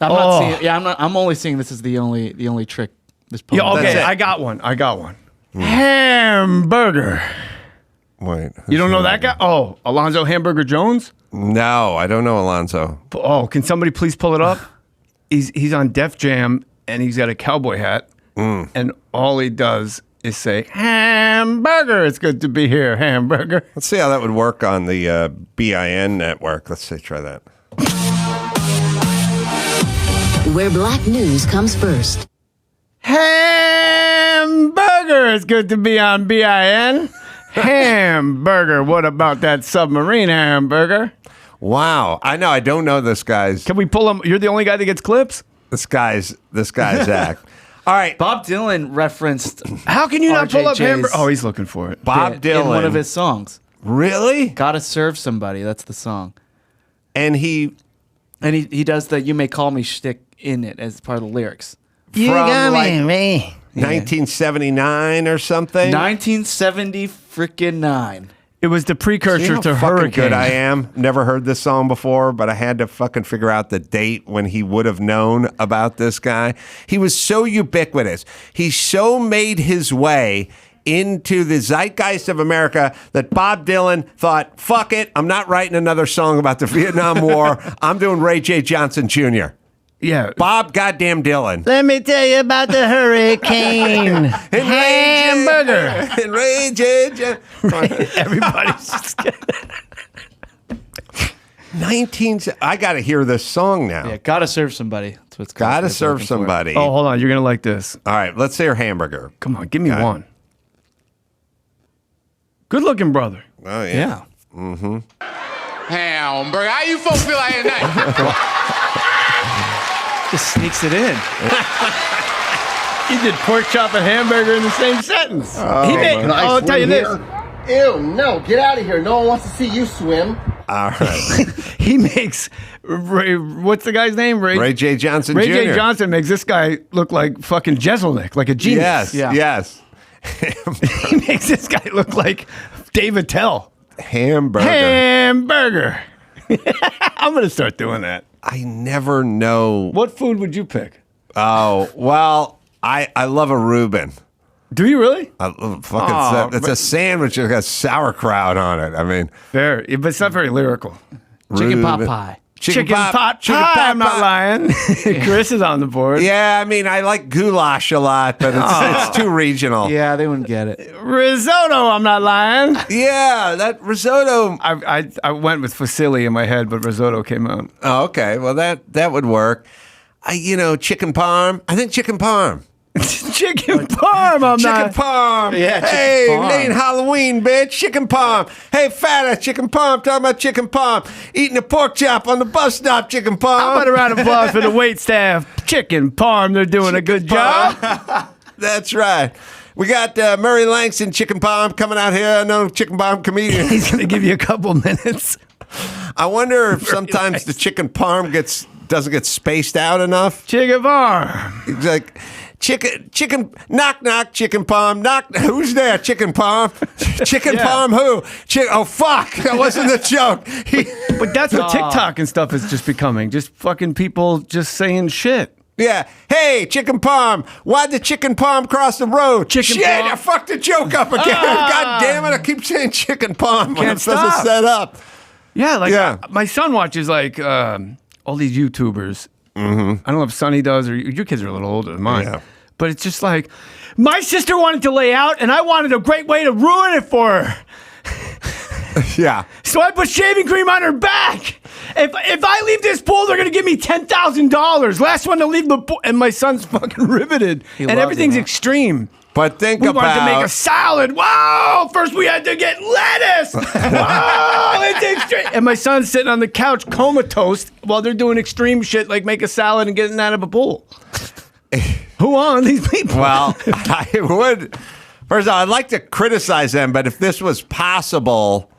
I'm not seeing. Yeah, I'm only seeing this as the only trick. This poem. Yeah, okay, I got one. Hamburger. Wait. You don't know that guy? Oh, Alonzo Hamburger Jones? No, I don't know Alonzo. Oh, can somebody please pull it up? He's on Def Jam, and he's got a cowboy hat, and all he does is say, Hamburger, it's good to be here, Hamburger. Let's see how that would work on the BIN network. Let's try that. Where black news comes first. Hamburger, it's good to be on BIN. Hamburger, what about that submarine hamburger? Wow, I know. I don't know this guy's. Can we pull him? You're the only guy that gets clips? This guy's act. All right. Bob Dylan referenced. How can you not pull up RJJ's Hamburger? Oh, he's looking for it. Bob Dylan. In one of his songs. Really? Gotta serve somebody. That's the song. And he does the "You May Call Me" shtick in it as part of the lyrics. You got me. 1979 or something. 1979. It was the precursor to Hurricane. Good I am. Never heard this song before, but I had to fucking figure out the date when he would have known about this guy. He was so ubiquitous. He so made his way into the zeitgeist of America that Bob Dylan thought, fuck it, I'm not writing another song about the Vietnam War. I'm doing Ray J. Johnson Jr. Yeah. Bob goddamn Dylan. Let me tell you about the hurricane. Hamburger. And Ray J. Everybody's just 19. I got to hear this song now. Yeah, gotta serve somebody. That's what's called. Gotta serve somebody. Oh, hold on. You're going to like this. All right, let's hear Hamburger. Come on, give me one. Good looking brother. Oh, yeah. Mm-hmm. Hamburger. How you folks feel like tonight? Just sneaks it in. He did pork chop and hamburger in the same sentence. I'll tell you this. Ew, no, get out of here. No one wants to see you swim. All right. He makes, what's the guy's name? Ray J. Johnson Jr. Ray J. Johnson makes this guy look like fucking Jeselnik, like a genius. Yes. He makes this guy look like David Tell. Hamburger. I'm going to start doing that. I never know. What food would you pick? Oh, well, I love a Reuben. Do you really? It's a sandwich that has sauerkraut on it. I mean, fair, but it's not very lyrical. Chicken pot pie. Chicken pot pie. I'm not lying. Chris is on the board. Yeah, I mean, I like goulash a lot, but it's too regional. Yeah, they wouldn't get it. Risotto. I'm not lying. Yeah, that risotto. I went with fusilli in my head, but risotto came out. Oh, okay. Well, that would work. Chicken parm. I think chicken parm. Chicken parm. Chicken parm. Yeah, hey, chicken parm. it ain't Halloween, bitch. Chicken parm. Hey, fat chicken parm. Talking about chicken parm. Eating a pork chop on the bus stop. Chicken parm. How about a round of applause for the wait staff? Chicken parm. They're doing a good job. That's right. We got Murray Langston, chicken parm, coming out here. I know chicken parm comedian. He's going to give you a couple minutes. I wonder if sometimes the chicken parm doesn't get spaced out enough. Chicken parm. It's like chicken knock knock chicken parm knock. Who's there? Chicken parm. Chicken parm. Who? Oh fuck! That wasn't the joke. But that's what TikTok and stuff is just becoming. Just fucking people just saying shit. Yeah. Hey, chicken parm. Why'd the chicken parm cross the road? Chicken Shit, parm. I fucked the joke up again. God damn it! I keep saying chicken parm when I'm supposed to set up. Yeah, my son watches all these YouTubers, Mm-hmm. I don't know if Sonny does or your kids are a little older than mine. Yeah. But it's just like, my sister wanted to lay out and I wanted a great way to ruin it for her. Yeah. So I put shaving cream on her back. If I leave this pool, they're going to give me $10,000. Last one to leave the pool. And my son's fucking riveted. And everything's extreme. But think we about... wanted to make a salad. Wow! First we had to get lettuce. Wow! It's extreme. And my son's sitting on the couch comatose while they're doing extreme shit like make a salad and getting out of a pool. Who are these people? Well, I would... First of all, I'd like to criticize them, but if this was possible...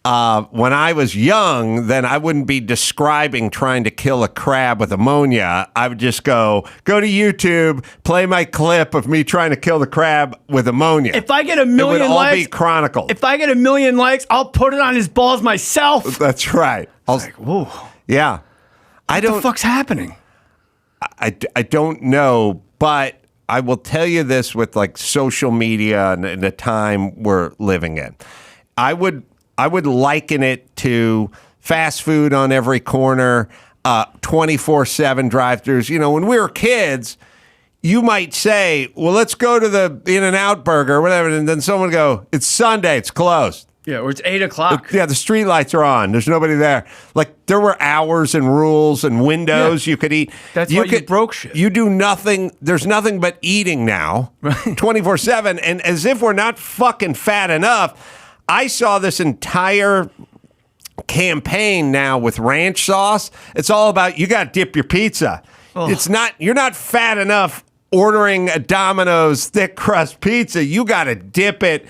when I was young, then I wouldn't be describing trying to kill a crab with ammonia. I would just go to YouTube, play my clip of me trying to kill the crab with ammonia. If I get a million it would likes, all be chronicled. If I get a million likes, I'll put it on his balls myself. That's right. Whoa. Yeah. What the fuck's happening? I don't know, but I will tell you this with like social media and the time we're living in. I would liken it to fast food on every corner, 24/7 drive-thrus. You know, when we were kids, you might say, well, let's go to the In-N-Out Burger or whatever, and then someone would go, it's Sunday, it's closed. Yeah, or it's 8 o'clock. Yeah, the street lights are on. There's nobody there. Like, there were hours and rules and windows you could eat. That's why you broke shit. You do nothing. There's nothing but eating now, 24/7. And as if we're not fucking fat enough, I saw this entire campaign now with ranch sauce. It's all about you got to dip your pizza. You're not fat enough ordering a Domino's thick crust pizza. You got to dip it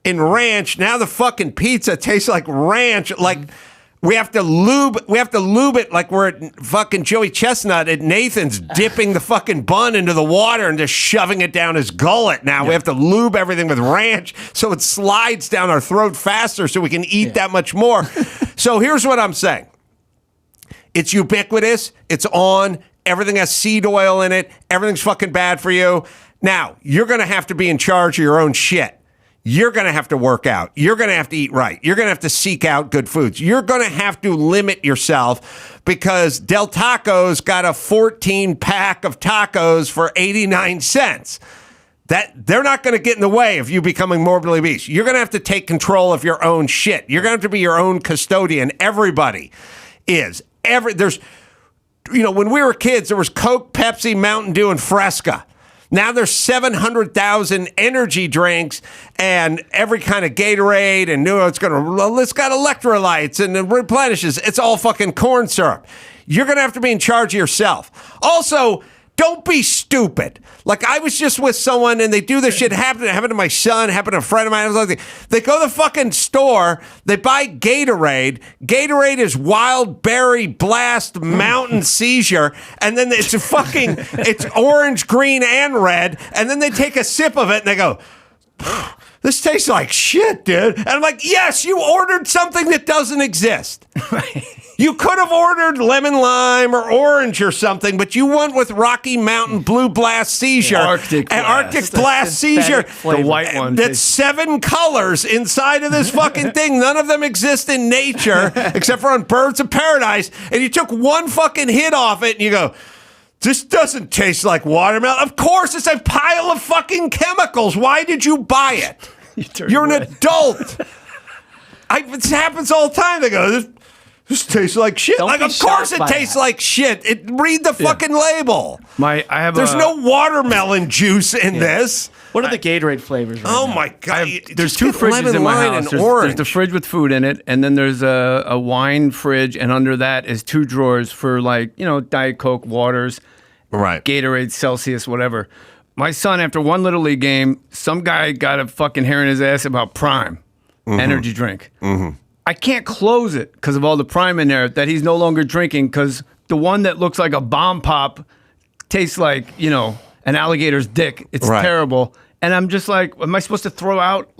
in ranch. Now the fucking pizza tastes like ranch. Like we have to lube it like we're at fucking Joey Chestnut at Nathan's dipping the fucking bun into the water and just shoving it down his gullet. Now we have to lube everything with ranch so it slides down our throat faster so we can eat that much more. So here's what I'm saying. It's ubiquitous. It's on. Everything has seed oil in it. Everything's fucking bad for you. Now, you're going to have to be in charge of your own shit. You're going to have to work out. You're going to have to eat right. You're going to have to seek out good foods. You're going to have to limit yourself because Del Taco's got a 14-pack of tacos for 89 cents. They're not going to get in the way of you becoming morbidly obese. You're going to have to take control of your own shit. You're going to have to be your own custodian. Everybody is. When we were kids, there was Coke, Pepsi, Mountain Dew, and Fresca. Now there's 700,000 energy drinks and every kind of Gatorade and it's got electrolytes and it replenishes. It's all fucking corn syrup. You're going to have to be in charge of yourself. Also, don't be stupid. Like I was just with someone and they do this shit. Happened to my son, happened to a friend of mine. They go to the fucking store, they buy Gatorade. Gatorade is wild berry blast mountain seizure. And then it's orange, green, and red. And then they take a sip of it and they go, this tastes like shit, dude. And I'm like, yes, you ordered something that doesn't exist. You could have ordered lemon lime or orange or something, but you went with Rocky Mountain Blue Blast Seizure. Arctic Blast Seizure. The white one. That's 7 colors inside of this fucking thing. None of them exist in nature except for on Birds of Paradise. And you took one fucking hit off it and you go, this doesn't taste like watermelon. Of course, it's a pile of fucking chemicals. Why did you buy it? You're an adult. It happens all the time. They go, this tastes like shit. Like, of course it tastes like shit. Read the fucking label. There's no watermelon juice in this. What are the Gatorade flavors? My God. There's 2 fridges in my house. There's the fridge with food in it, and then there's a wine fridge, and under that is 2 drawers for Diet Coke, waters, right? Gatorade, Celsius, whatever. My son, after one Little League game, some guy got a fucking hair in his ass about Prime energy drink. Mm-hmm. I can't close it because of all the Prime in there that he's no longer drinking because the one that looks like a bomb pop tastes like, an alligator's dick. It's terrible. And I'm just like, am I supposed to throw out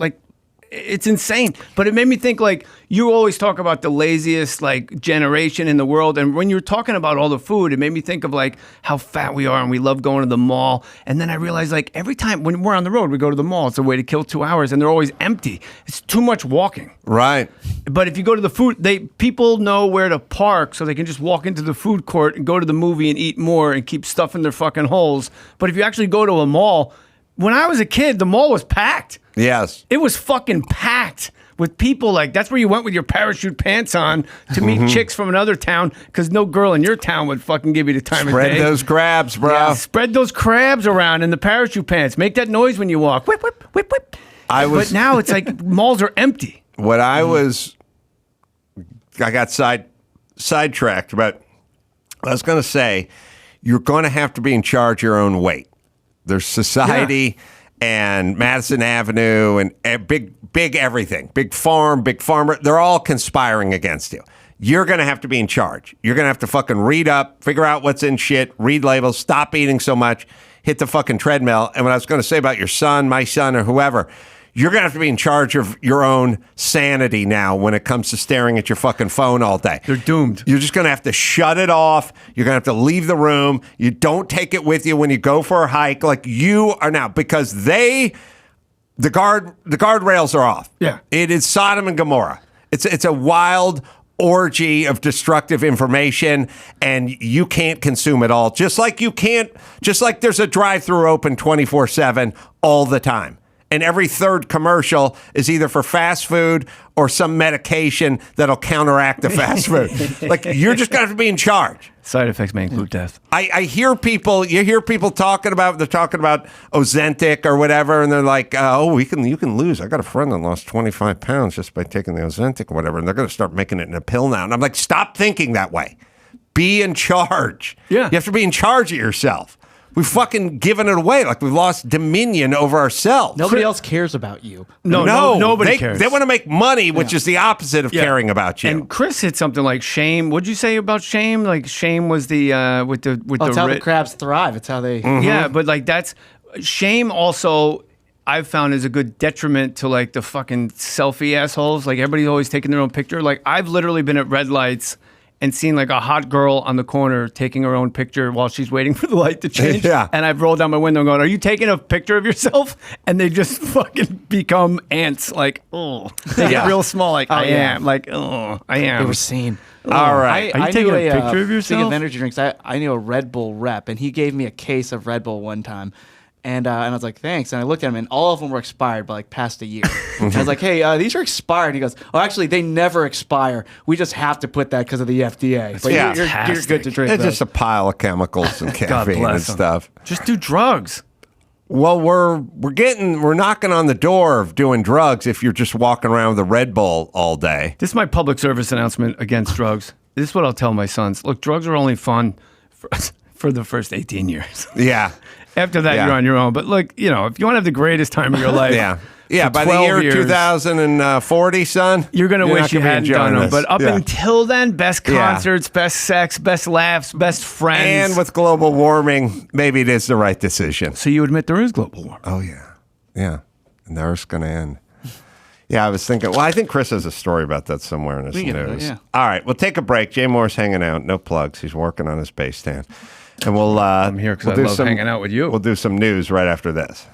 it's insane. But it made me think, like, you always talk about the laziest, like, generation in the world. And when you're talking about all the food, it made me think of, like, how fat we are and we love going to the mall. And then I realized, like, every time when we're on the road, we go to the mall. It's a way to kill 2 hours, and they're always empty. It's too much walking. Right. But if you go to the food, people know where to park, so they can just walk into the food court and go to the movie and eat more and keep stuffing their fucking holes. But if you actually go to a mall, when I was a kid, the mall was packed. Yes. It was fucking packed with people. Like, that's where you went with your parachute pants on to meet chicks from another town, because no girl in your town would fucking give you the time of day. Spread those crabs, bro. Yeah, spread those crabs around in the parachute pants. Make that noise when you walk. Whip, whip, whip, whip. But now it's like malls are empty. What I got sidetracked, but I was going to say, you're going to have to be in charge of your own weight. There's society and Madison Avenue and big everything, big farm, big farmer. They're all conspiring against you. You're going to have to be in charge. You're going to have to fucking read up, figure out what's in shit, read labels, stop eating so much, hit the fucking treadmill. And what I was going to say about your son, my son, or whoever, you're going to have to be in charge of your own sanity now when it comes to staring at your fucking phone all day. They're doomed. You're just going to have to shut it off. You're going to have to leave the room. You don't take it with you when you go for a hike. Like, you are now, because the guardrails are off. Yeah. It is Sodom and Gomorrah. It's a wild orgy of destructive information, and you can't consume it all. Just like there's a drive-through open 24/7 all the time. And every third commercial is either for fast food or some medication that'll counteract the fast food. Like, you're just going to have to be in charge. Side effects may include death. I hear people, talking about Ozempic or whatever, and they're like, you can lose. I got a friend that lost 25 pounds just by taking the Ozempic or whatever, and they're going to start making it in a pill now. And I'm like, stop thinking that way. Be in charge. Yeah. You have to be in charge of yourself. We've fucking given it away. Like, we've lost dominion over ourselves. Nobody else cares about you. No, nobody cares. They want to make money, which is the opposite of caring about you. And Chris hit something like shame. What'd you say about shame? Like, shame was the it's how the crabs thrive. It's how they. Yeah, but like, that's shame. Also, I've found is a good detriment to, like, the fucking selfie assholes. Like, everybody's always taking their own picture. Like, I've literally been at red lights and seen, like, a hot girl on the corner taking her own picture while she's waiting for the light to change. Yeah. And I've rolled down my window and going, are you taking a picture of yourself? And they just fucking become ants. Like, oh. They get real small. Like, I am. Like, oh, I am. They were seen. All right. Are you taking a picture of yourself? Speaking of energy drinks, I knew a Red Bull rep, and he gave me a case of Red Bull one time. And I was like, thanks. And I looked at him, and all of them were expired by, like, past a year. I was like, hey, these are expired. And he goes, oh, actually, they never expire. We just have to put that because of the FDA. But you're good to drink. It's just a pile of chemicals and caffeine and stuff. Just do drugs. Well, we're knocking on the door of doing drugs if you're just walking around with a Red Bull all day. This is my public service announcement against drugs. This is what I'll tell my sons. Look, drugs are only fun for the first 18 years. Yeah. After that, you're on your own. But look, if you want to have the greatest time of your life, by the year 2040, son, you're going to wish you hadn't done them. But up Yeah. until then, best concerts, best sex, best laughs, best friends. And with global warming, maybe it is the right decision. So you admit there is global warming? Oh, yeah. Yeah. And the Earth's going to end. Yeah, I was thinking, well, I think Chris has a story about that somewhere in his news. All right, we'll take a break. Jay Mohr's hanging out. No plugs. He's working on his bass stand. And I'm here because I love hanging out with you. We'll do some news right after this.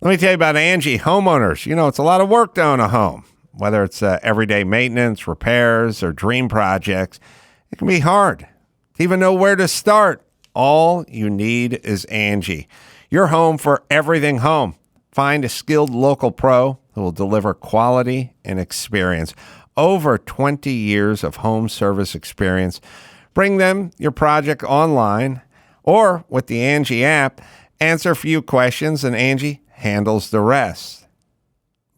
Let me tell you about Angie homeowners. It's a lot of work to own a home. Whether it's everyday maintenance, repairs, or dream projects, it can be hard to even know where to start. All you need is Angie. Your home for everything home. Find a skilled local pro who will deliver quality and experience. Over 20 years of home service experience. Bring them your project online or with the Angie app. Answer a few questions and Angie handles the rest.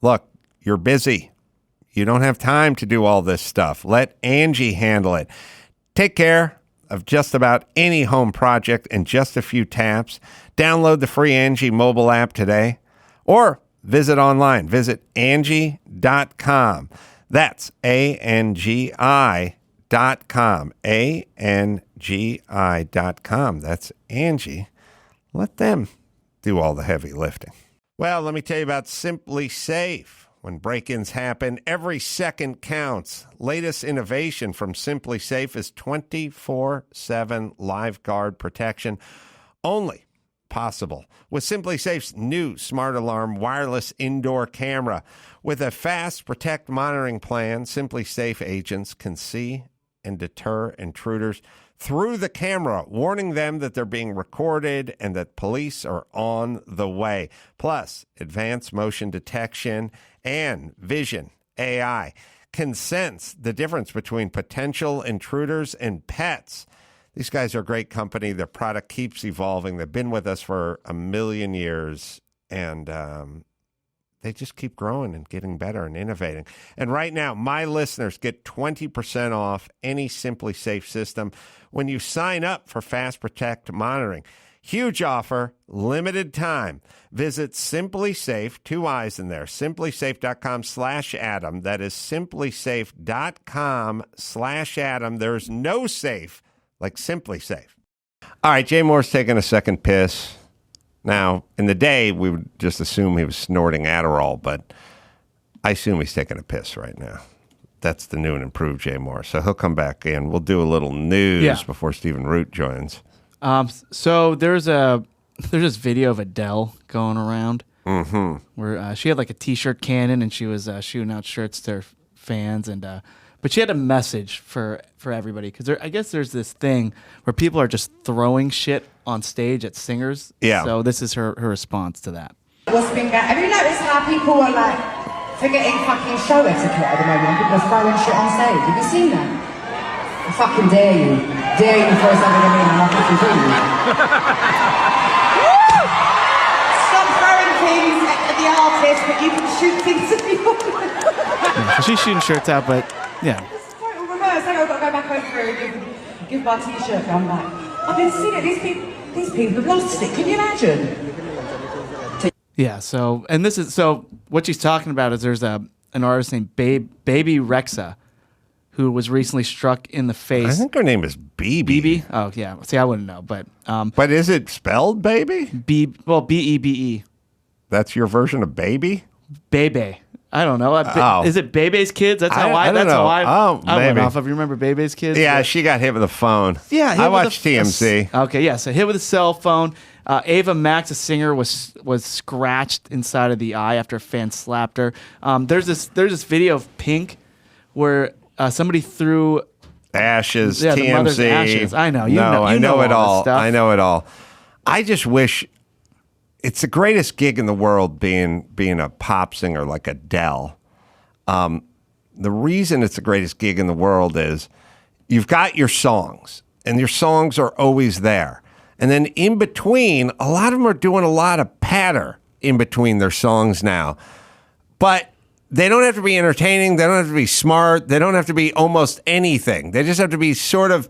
Look, you're busy. You don't have time to do all this stuff. Let Angie handle it. Take care of just about any home project in just a few taps. Download the free Angie mobile app today or visit online. Visit Angie.com. That's ANGI.com. ANGI.com. That's Angie. Let them do all the heavy lifting. Well, let me tell you about Simply Safe. when break-ins happen, every second counts. Latest innovation from Simply Safe is 24/7 live guard protection. Only possible with Simply Safe's new Smart Alarm wireless indoor camera. With a fast Protect monitoring plan, Simply Safe agents can see and deter intruders through the camera, warning them that they're being recorded and that police are on the way. Plus, advanced motion detection and vision AI can sense the difference between potential intruders and pets. These guys are great company. Their product keeps evolving. They've been with us for 1,000,000 years, and they just keep growing and getting better and innovating. And right now, my listeners get 20% off any Simply Safe system when you sign up for Fast Protect monitoring. Huge offer, limited time. Visit Simply Safe, 2 I's in there, simplysafe.com/Adam. That is simplysafe.com/Adam. There's no safe like Simply Safe. All right, Jay Mohr's taking a second piss. Now, in the day, we would just assume he was snorting Adderall, but I assume he's taking a piss right now. That's the new and improved Jay Mohr. So he'll come back in. We'll do a little news before Stephen Root joins. So there's this video of Adele going around where she had like a T-shirt cannon and she was shooting out shirts to her fans, and but she had a message for everybody, because I guess there's this thing where people are just throwing shit on stage at singers. Yeah. So this is her response to that. Have you noticed how people are like forgetting fucking show etiquette at the moment? People are throwing shit on stage. Have you seen that? I fucking dare you. Dare you throw something at me and I'll fucking kill you. Stop throwing things at the artist, but you can shoot things at people. So she's shooting shirts out, but yeah. It's quite all reverse. I've got to go back over and give my T-shirt, come back. I've been seeing it. These people have lost it. Can you imagine? Yeah. So what she's talking about is there's an artist named Baby Rexha, who was recently struck in the face. I think her name is BB. Oh yeah. See, I wouldn't know, but is it spelled baby? BEBE. That's your version of baby? Bebe. I don't know. Is it Bebe's Kids? That's how I don't know. I went maybe. off of. You remember Bebe's Kids? Yeah, she got hit with a phone. Yeah, I watched TMZ. Okay, yeah. So hit with a cell phone. Ava Max, a singer, was scratched inside of the eye after a fan slapped her. There's this video of Pink where somebody threw ashes. Yeah, TMZ. the mother's ashes. I know. I know it all. I know it all. I just wish. It's the greatest gig in the world being a pop singer like Adele. The reason it's the greatest gig in the world is you've got your songs, and your songs are always there. And then in between, a lot of them are doing a lot of patter in between their songs now. But they don't have to be entertaining. They don't have to be smart. They don't have to be almost anything. They just have to be sort of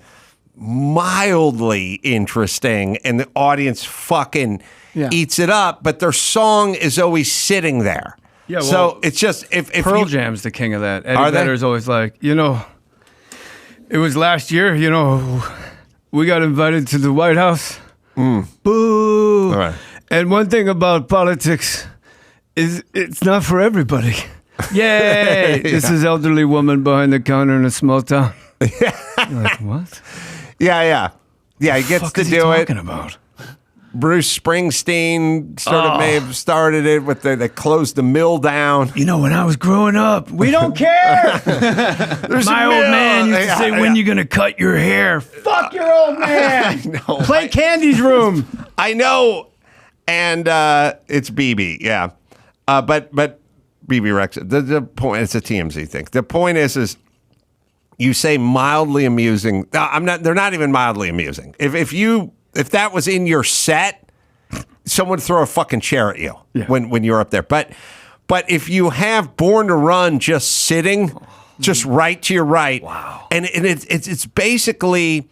mildly interesting, and the audience fucking eats it up, but their song is always sitting there. Yeah, well, so it's just if Pearl Jam's the king of that. Eddie Are they? Vedder's always like, it was last year, we got invited to the White House. Boo! All right. And one thing about politics is it's not for everybody. Yay! This is elderly woman behind the counter in a small town. You're like, what? Yeah. He gets to do it. Talking about? Bruce Springsteen may have started it with they closed the mill down. When I was growing up, we don't care. My old man used to say, when you going to cut your hair? Fuck your old man. Play Candy's Room. I know. And it's BB, yeah. But BB Rexha, the point, it's a TMZ thing. The point is you say mildly amusing. They're not even mildly amusing. If that was in your set, someone would throw a fucking chair at you when you're up there. But if you have Born to Run just sitting, just right to your right, and it's basically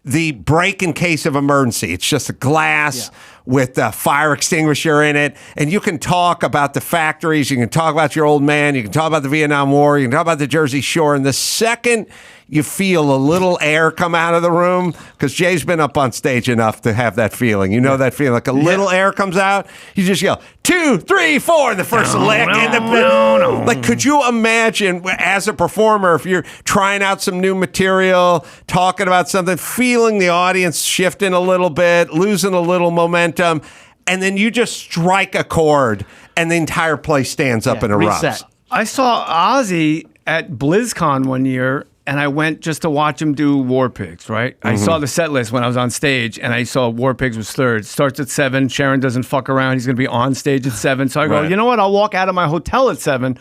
the break in case of emergency. It's just a glass with a fire extinguisher in it, and you can talk about the factories, you can talk about your old man, you can talk about the Vietnam War, you can talk about the Jersey Shore, and the second you feel a little air come out of the room, because Jay's been up on stage enough to have that feeling. You know that feeling, like a little air comes out, you just yell, 2, 3, 4, the first lick. Like, could you imagine, as a performer, if you're trying out some new material, talking about something, feeling the audience shifting a little bit, losing a little momentum, and then you just strike a chord, and the entire place stands up and erupts. Reset. I saw Ozzy at BlizzCon one year, and I went just to watch him do War Pigs, right? I saw the set list when I was on stage, and I saw War Pigs was third. Starts at 7. Sharon doesn't fuck around. He's going to be on stage at 7. So I go, you know what? I'll walk out of my hotel at 7.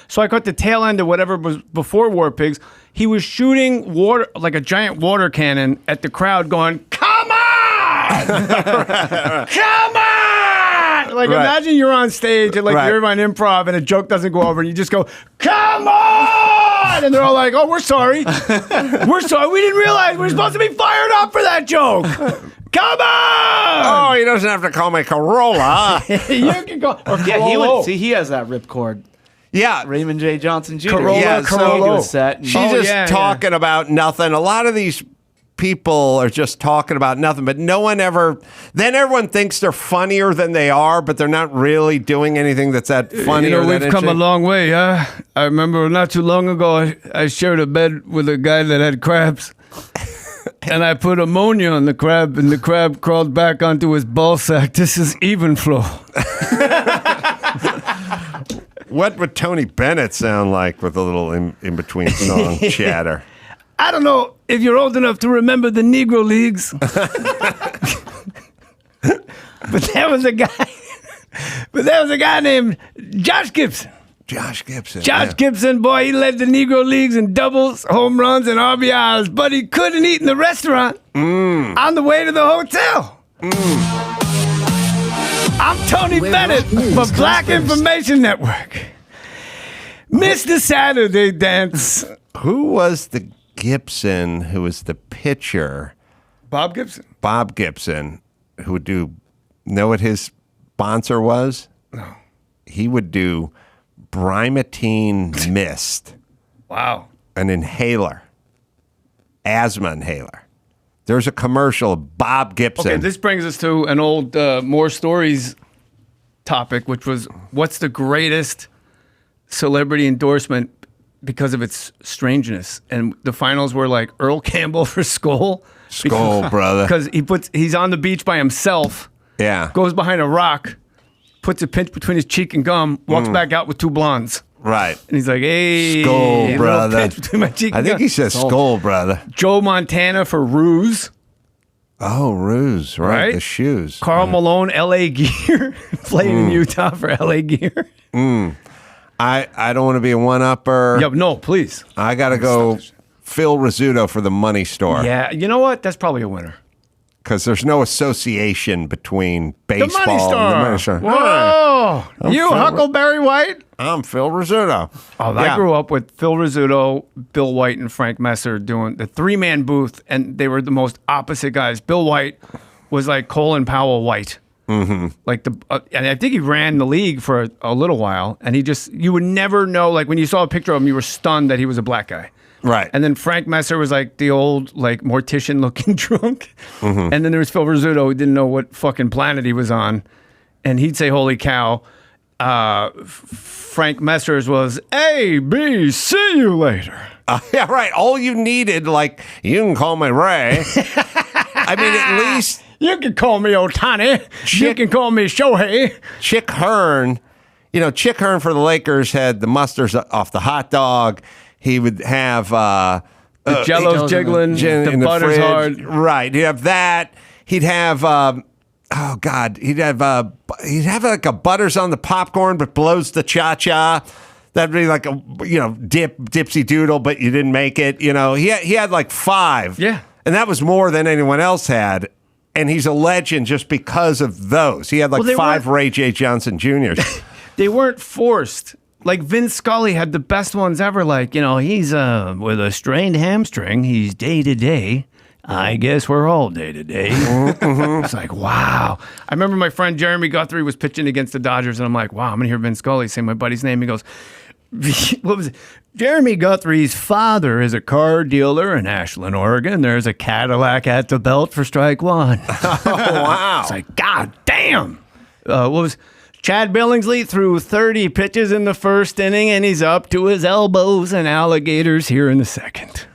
So I got the tail end of whatever was before War Pigs. He was shooting water, like a giant water cannon at the crowd going, come on! Come on! Like, imagine you're on stage and you're on improv and a joke doesn't go over and you just go, come on! And they're all like, oh, we're sorry. We're sorry. We didn't realize we're supposed to be fired up for that joke. Come on! Oh, he doesn't have to call me Carolla. You can go. He has that ripcord. Yeah. Raymond J. Johnson Jr. Carolla. Set. She's just talking about nothing. A lot of these people are just talking about nothing, but no one ever, then everyone thinks they're funnier than they are, but they're not really doing anything that's that funny. You know, we've come a long way. I remember not too long ago, I shared a bed with a guy that had crabs. And I put ammonia on the crab, and the crab crawled back onto his ball sack. This is even flow. What would Tony Bennett sound like with a little in-between song chatter? I don't know if you're old enough to remember the Negro Leagues. But there was a guy named Josh Gibson. Josh Gibson. Gibson, boy, he led the Negro Leagues in doubles, home runs, and RBIs, but he couldn't eat in the restaurant on the way to the hotel. I'm Tony Bennett for Black Information Network. Mr. Saturday Dance. Who was the Gibson who was the pitcher? Bob Gibson. Bob Gibson, who would know what his sponsor was? No. He would do Brimatine Mist. Wow. An inhaler. Asthma inhaler. There's a commercial of Bob Gibson. Okay, this brings us to an old More Stories topic, which was, what's the greatest celebrity endorsement because of its strangeness? And the finals were like Earl Campbell for Skoll. Skoll, brother. Because he's on the beach by himself. Yeah. Goes behind a rock, puts a pinch between his cheek and gum, walks back out with 2 blondes. Right. And he's like, hey, Skoll, brother. Pinch between my cheek and I think he says Skoll, brother. Joe Montana for Ruse. Oh, Ruse, right? The shoes. Karl Malone, LA Gear. Played in Utah for LA Gear. I don't want to be a one-upper. Yeah, no, please. I got to go Phil Rizzuto for the Money Store. Yeah, you know what? That's probably a winner. Because there's no association between baseball and the Money Store. Whoa! You Huckleberry White? I'm Phil Rizzuto. Oh, I grew up with Phil Rizzuto, Bill White, and Frank Messer doing the 3-man booth, and they were the most opposite guys. Bill White was like Colin Powell White. Like and I think he ran the league for a little while, and you would never know, like when you saw a picture of him, you were stunned that he was a black guy. Right. And then Frank Messer was like the old, like, mortician looking drunk. And then there was Phil Rizzuto, who didn't know what fucking planet he was on. And he'd say, holy cow. Frank Messer's was A, B, see you later. Yeah, right. All you needed, like, you can call me Ray. I mean, at least. You can call me Otani. You can call me Shohei. Chick Hearn. You know, Chick Hearn for the Lakers had the mustard off the hot dog. He would have the Jello's jiggling, the butter's hard. Right. He'd have that. He'd have he'd have like a butters on the popcorn, but blows the cha-cha. That'd be like a dipsy doodle, but you didn't make it. You know, he had like 5. Yeah, and that was more than anyone else had. And he's a legend just because of those. He had like 5 Ray J. Johnson Jr.'s. They weren't forced. Like Vin Scully had the best ones ever. Like, he's with a strained hamstring. He's day to day. I guess we're all day to day. It's like, wow. I remember my friend Jeremy Guthrie was pitching against the Dodgers, and I'm like, wow, I'm going to hear Vin Scully say my buddy's name. He goes, what was it? Jeremy Guthrie's father is a car dealer in Ashland, Oregon. There's a Cadillac at the belt for strike one. Oh, wow. It's like, God damn. What was Chad Billingsley threw 30 pitches in the first inning, and he's up to his elbows in alligators here in the second.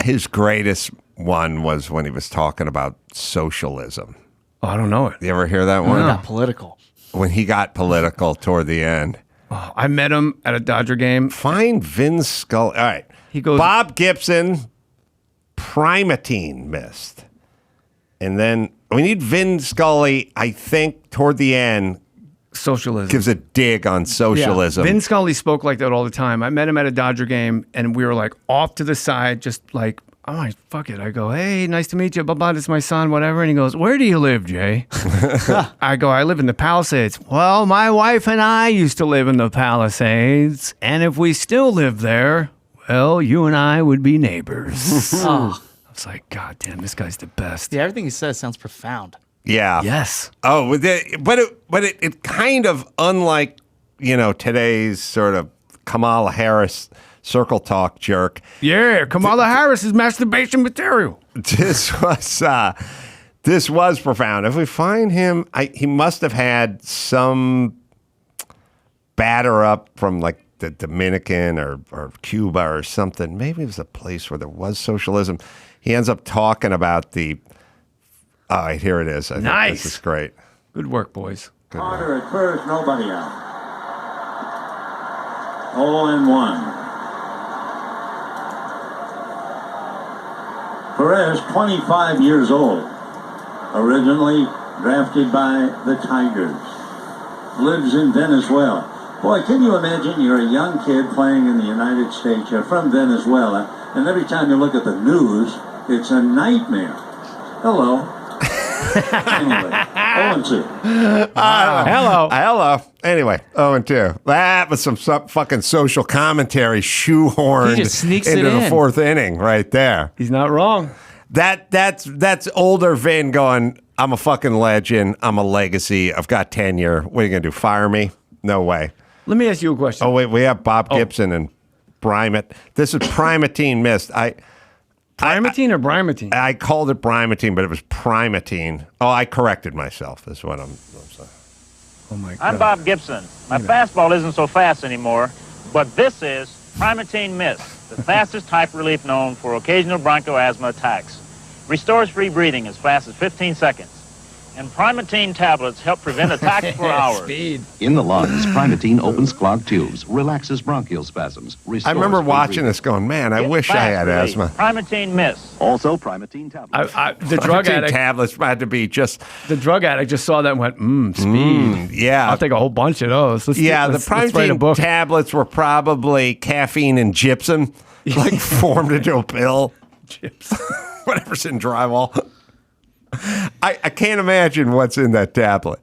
His greatest one was when he was talking about socialism. Oh, I don't know it. You ever hear that one? He got political. When he got political toward the end. Oh, I met him at a Dodger game. Find Vin Scully. All right. He goes, Bob Gibson, Primatine missed. And then we need Vin Scully, I think, toward the end. Socialism. Gives a dig on socialism. Yeah. Vin Scully spoke like that all the time. I met him at a Dodger game, and we were like off to the side, just like, I'm like, fuck it. I go, hey, nice to meet you. Blah, blah, this is my son, whatever. And he goes, where do you live, Jay? I go, I live in the Palisades. Well, my wife and I used to live in the Palisades. And if we still lived there, well, you and I would be neighbors. Oh. I was like, God damn, this guy's the best. Yeah, everything he says sounds profound. Yeah. Yes. Oh, but it kind of, unlike, today's sort of Kamala Harris circle talk jerk. Yeah, Kamala Harris is masturbation material. This was profound. If we find him, he must have had some batter up from like the Dominican or Cuba or something. Maybe it was a place where there was socialism. He ends up talking about all right, here it is. I think this is great. Good work, boys. Carter at first, nobody out. 0-1. Perez, 25 years old, originally drafted by the Tigers, lives in Venezuela. Boy, can you imagine you're a young kid playing in the United States, you're from Venezuela, and every time you look at the news, it's a nightmare. Hello. Anyway, 0-2. Hello. Anyway, 0-2. That was some fucking social commentary shoehorned He just sneaks into it the in. fourth inning right there. He's not wrong. That's older Vin going, I'm a fucking legend. I'm a legacy. I've got tenure. What are you going to do? Fire me? No way. Let me ask you a question. Oh, wait. We have Bob Gibson and Primate. This is Primatine missed. Primatine or Brimatine? I called it Brimatine, but it was Primatine. Oh, I corrected myself. Is what I'm saying. Oh my God. I'm Bob Gibson. My fastball isn't so fast anymore, but this is Primatine Mist, the fastest type relief known for occasional bronchoasthma attacks. Restores free breathing as fast as 15 seconds. And Primatine tablets help prevent attacks for hours. Speed. In the lungs, Primatine opens clogged tubes, relaxes bronchial spasms. I remember watching this going, man, I wish I had asthma. Primatine Mist. Also, Primatine tablets. The drug Primatine addict tablets had to be just... The drug addict just saw that and went, speed. Yeah. I'll take a whole bunch of those. The Primatine tablets were probably caffeine and gypsum, like formed into a pill. Gypsum. Whatever's in drywall. I can't imagine what's in that tablet.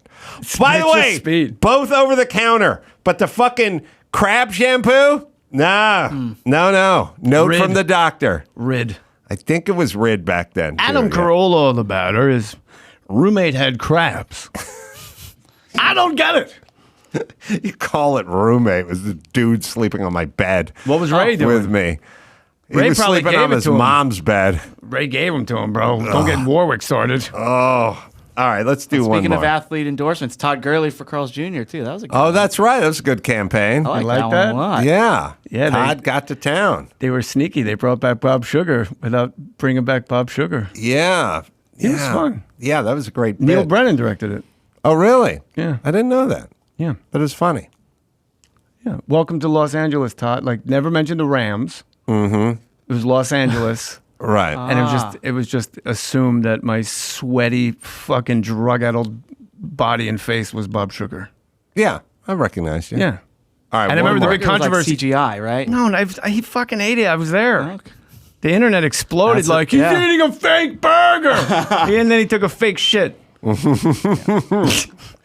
By the way, both over the counter, but the fucking crab shampoo? No. Note Rid. from the doctor. Rid. I think it was Rid back then. Adam Carolla, the batter, his roommate had crabs. I don't get it. You call it roommate. It was the dude sleeping on my bed. What was Ray doing? With me. He Ray was probably sleeping gave on it his to him. mom's bed. Ray gave them to him, bro. Don't get Warwick started. Oh. All right, let's do one Speaking more. of athlete endorsements, Todd Gurley for Carl's Jr. too. That was a good one. That's right. That was a good campaign. I like that one a lot. Yeah. Yeah, Todd got to town. They were sneaky. They brought back Bob Sugar without bringing back Bob Sugar. Yeah. It was fun. Yeah, that was a great Neil bit. Brennan directed it. Oh, really? Yeah. I didn't know that. Yeah. But it was funny. Yeah. Welcome to Los Angeles, Todd. Like, never mentioned the Rams. Mm-hmm. It was Los Angeles. Right. And it was just assumed that my sweaty, fucking drug-addled body and face was Bob Sugar. Yeah. I recognized you. Yeah. All right. And I remember the big It was like controversy. CGI, right? No, he fucking ate it. I was there. Okay. The internet exploded That's like, it, he's yeah. eating a fake burger. And then he took a fake shit.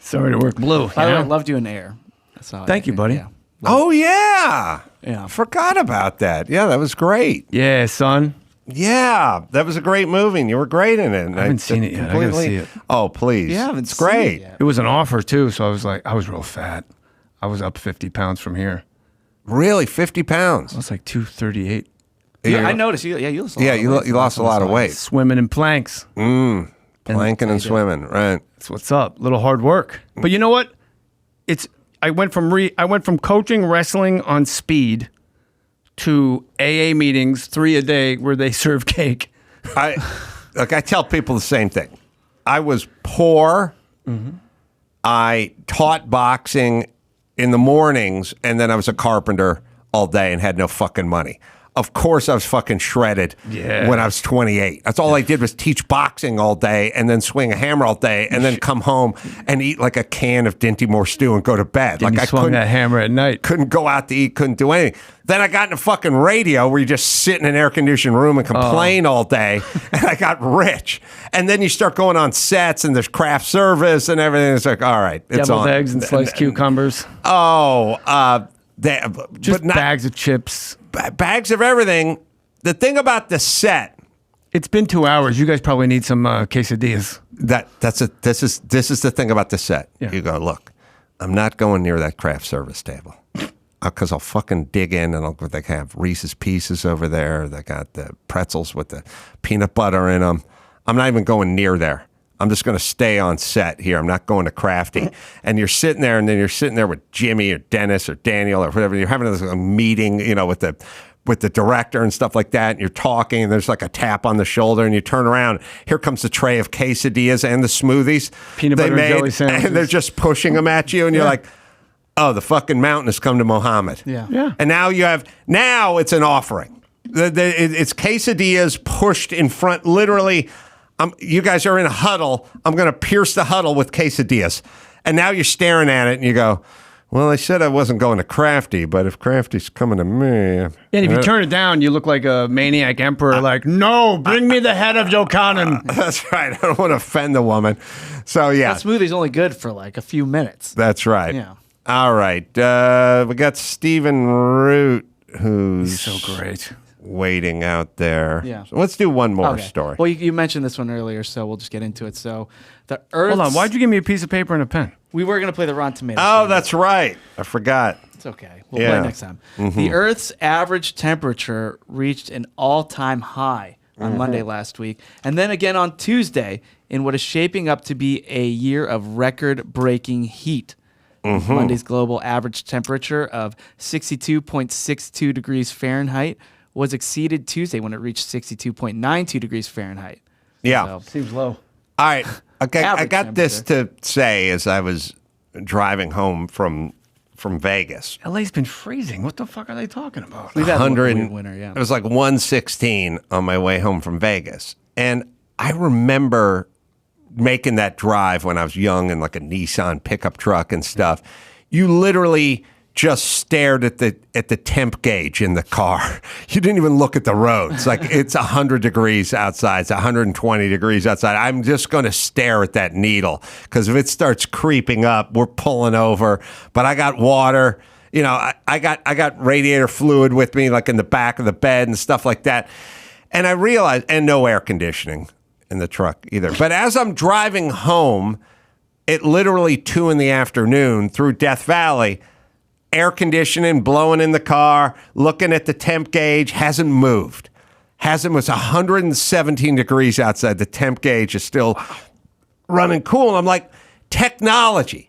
Sorry to work blue. By the way, I loved you in Air. Thank you, buddy. Yeah. Oh, yeah. Yeah. Forgot about that. Yeah, that was great. Yeah, son. Yeah, that was a great movie, and you were great in it. I haven't seen it yet. I gotta see it. Oh, please. It's great. It was an offer, too, so I was real fat. I was up 50 pounds from here. Really? 50 pounds? I was like 238. Yeah, I noticed. You lost a lot of weight. You lost a lot of weight. Swimming in planks. Planking and swimming, right. That's what's up. Little hard work. But you know what? I went from coaching wrestling on speed to AA meetings, 3 a day, where they serve cake. I tell people the same thing. I was poor. I taught boxing in the mornings, and then I was a carpenter all day and had no fucking money. Of course, I was fucking shredded when I was 28. That's all I did was teach boxing all day and then swing a hammer all day and then come home and eat like a can of Dinty Moore stew and go to bed. I swung that hammer at night. Couldn't go out to eat, couldn't do anything. Then I got into fucking radio where you just sit in an air-conditioned room and complain all day, and I got rich. And then you start going on sets, and there's craft service and everything. It's like, all right, it's Deviled on. eggs and sliced cucumbers. Just bags of chips. Bags of everything. The thing about the set, it's been 2 hours. You guys probably need some quesadillas. This is the thing about the set. Yeah. You go, look, I'm not going near that craft service table because I'll fucking dig in and they have Reese's Pieces over there. They got the pretzels with the peanut butter in them. I'm not even going near there. I'm just going to stay on set here. I'm not going to Crafty. And you're sitting there, and then you're sitting there with Jimmy or Dennis or Daniel or whatever. You're having this meeting, with the director and stuff like that. And you're talking, and there's like a tap on the shoulder, and you turn around. Here comes the tray of quesadillas and the smoothies peanut butter and jelly sandwiches, and they're just pushing them at you, and you're like, oh, the fucking mountain has come to Muhammad. Yeah. And now it's an offering. It's quesadillas pushed in front, literally. You guys are in a huddle. I'm going to pierce the huddle with quesadillas. And now you're staring at it and you go, well, I said I wasn't going to Crafty, but if Crafty's coming to me. And if you turn it down, you look like a maniac emperor, no, bring me the head of Jokanan. That's right. I don't want to offend the woman. So, yeah. That smoothie's only good for like a few minutes. That's right. Yeah. All right. We got Stephen Root, who's so great. Waiting out there. Yeah. So let's do one more story. Well, you mentioned this one earlier, so we'll just get into it. So the Earth. Hold on. Why'd you give me a piece of paper and a pen? We were going to play the Rotten Tomatoes. Oh, that's right. I forgot. It's okay. We'll play next time. The Earth's average temperature reached an all-time high on Monday last week, and then again on Tuesday in what is shaping up to be a year of record-breaking heat. Monday's global average temperature of 62.62 degrees Fahrenheit was exceeded Tuesday when it reached 62.92 degrees Fahrenheit. Yeah. Seems low. All right. Okay. I got this to say as I was driving home from Vegas. LA's been freezing. What the fuck are they talking about? We've had a weird winter, yeah. It was like 116 on my way home from Vegas. And I remember making that drive when I was young in like a Nissan pickup truck and stuff. You literally just stared at the temp gauge in the car. You didn't even look at the roads. Like it's 100 degrees outside. It's 120 degrees outside. I'm just going to stare at that needle because if it starts creeping up, we're pulling over. But I got water. I got radiator fluid with me, like in the back of the bed and stuff like that. And I realized, and no air conditioning in the truck either. But as I'm driving home, at literally 2 p.m. through Death Valley, air conditioning, blowing in the car, looking at the temp gauge, hasn't moved. It was 117 degrees outside. The temp gauge is still running cool. And I'm like, technology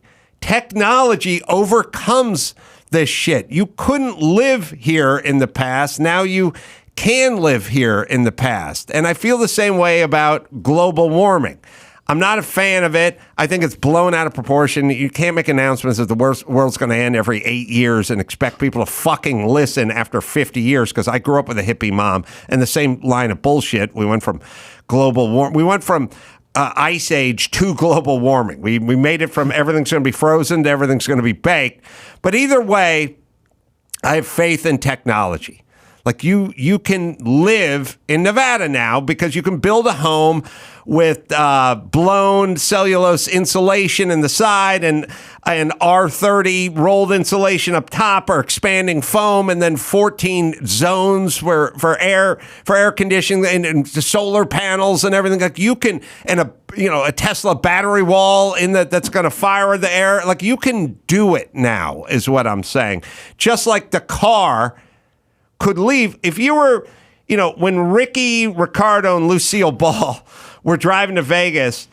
overcomes this shit. You couldn't live here in the past. Now you can live here in the past. And I feel the same way about global warming. I'm not a fan of it. I think it's blown out of proportion. You can't make announcements that the world's going to end every 8 years and expect people to fucking listen after 50 years because I grew up with a hippie mom and the same line of bullshit. We went from global warming. We went from ice age to global warming. We made it from everything's going to be frozen to everything's going to be baked. But either way, I have faith in technology. Like you can live in Nevada now because you can build a home with blown cellulose insulation in the side and R30 rolled insulation up top, or expanding foam, and then 14 zones for air conditioning and solar panels and everything. Like you can, and a Tesla battery wall that's going to fire the air. Like you can do it now, is what I'm saying. Just like the car could leave. If you were, when Ricky Ricardo and Lucille Ball were driving to Vegas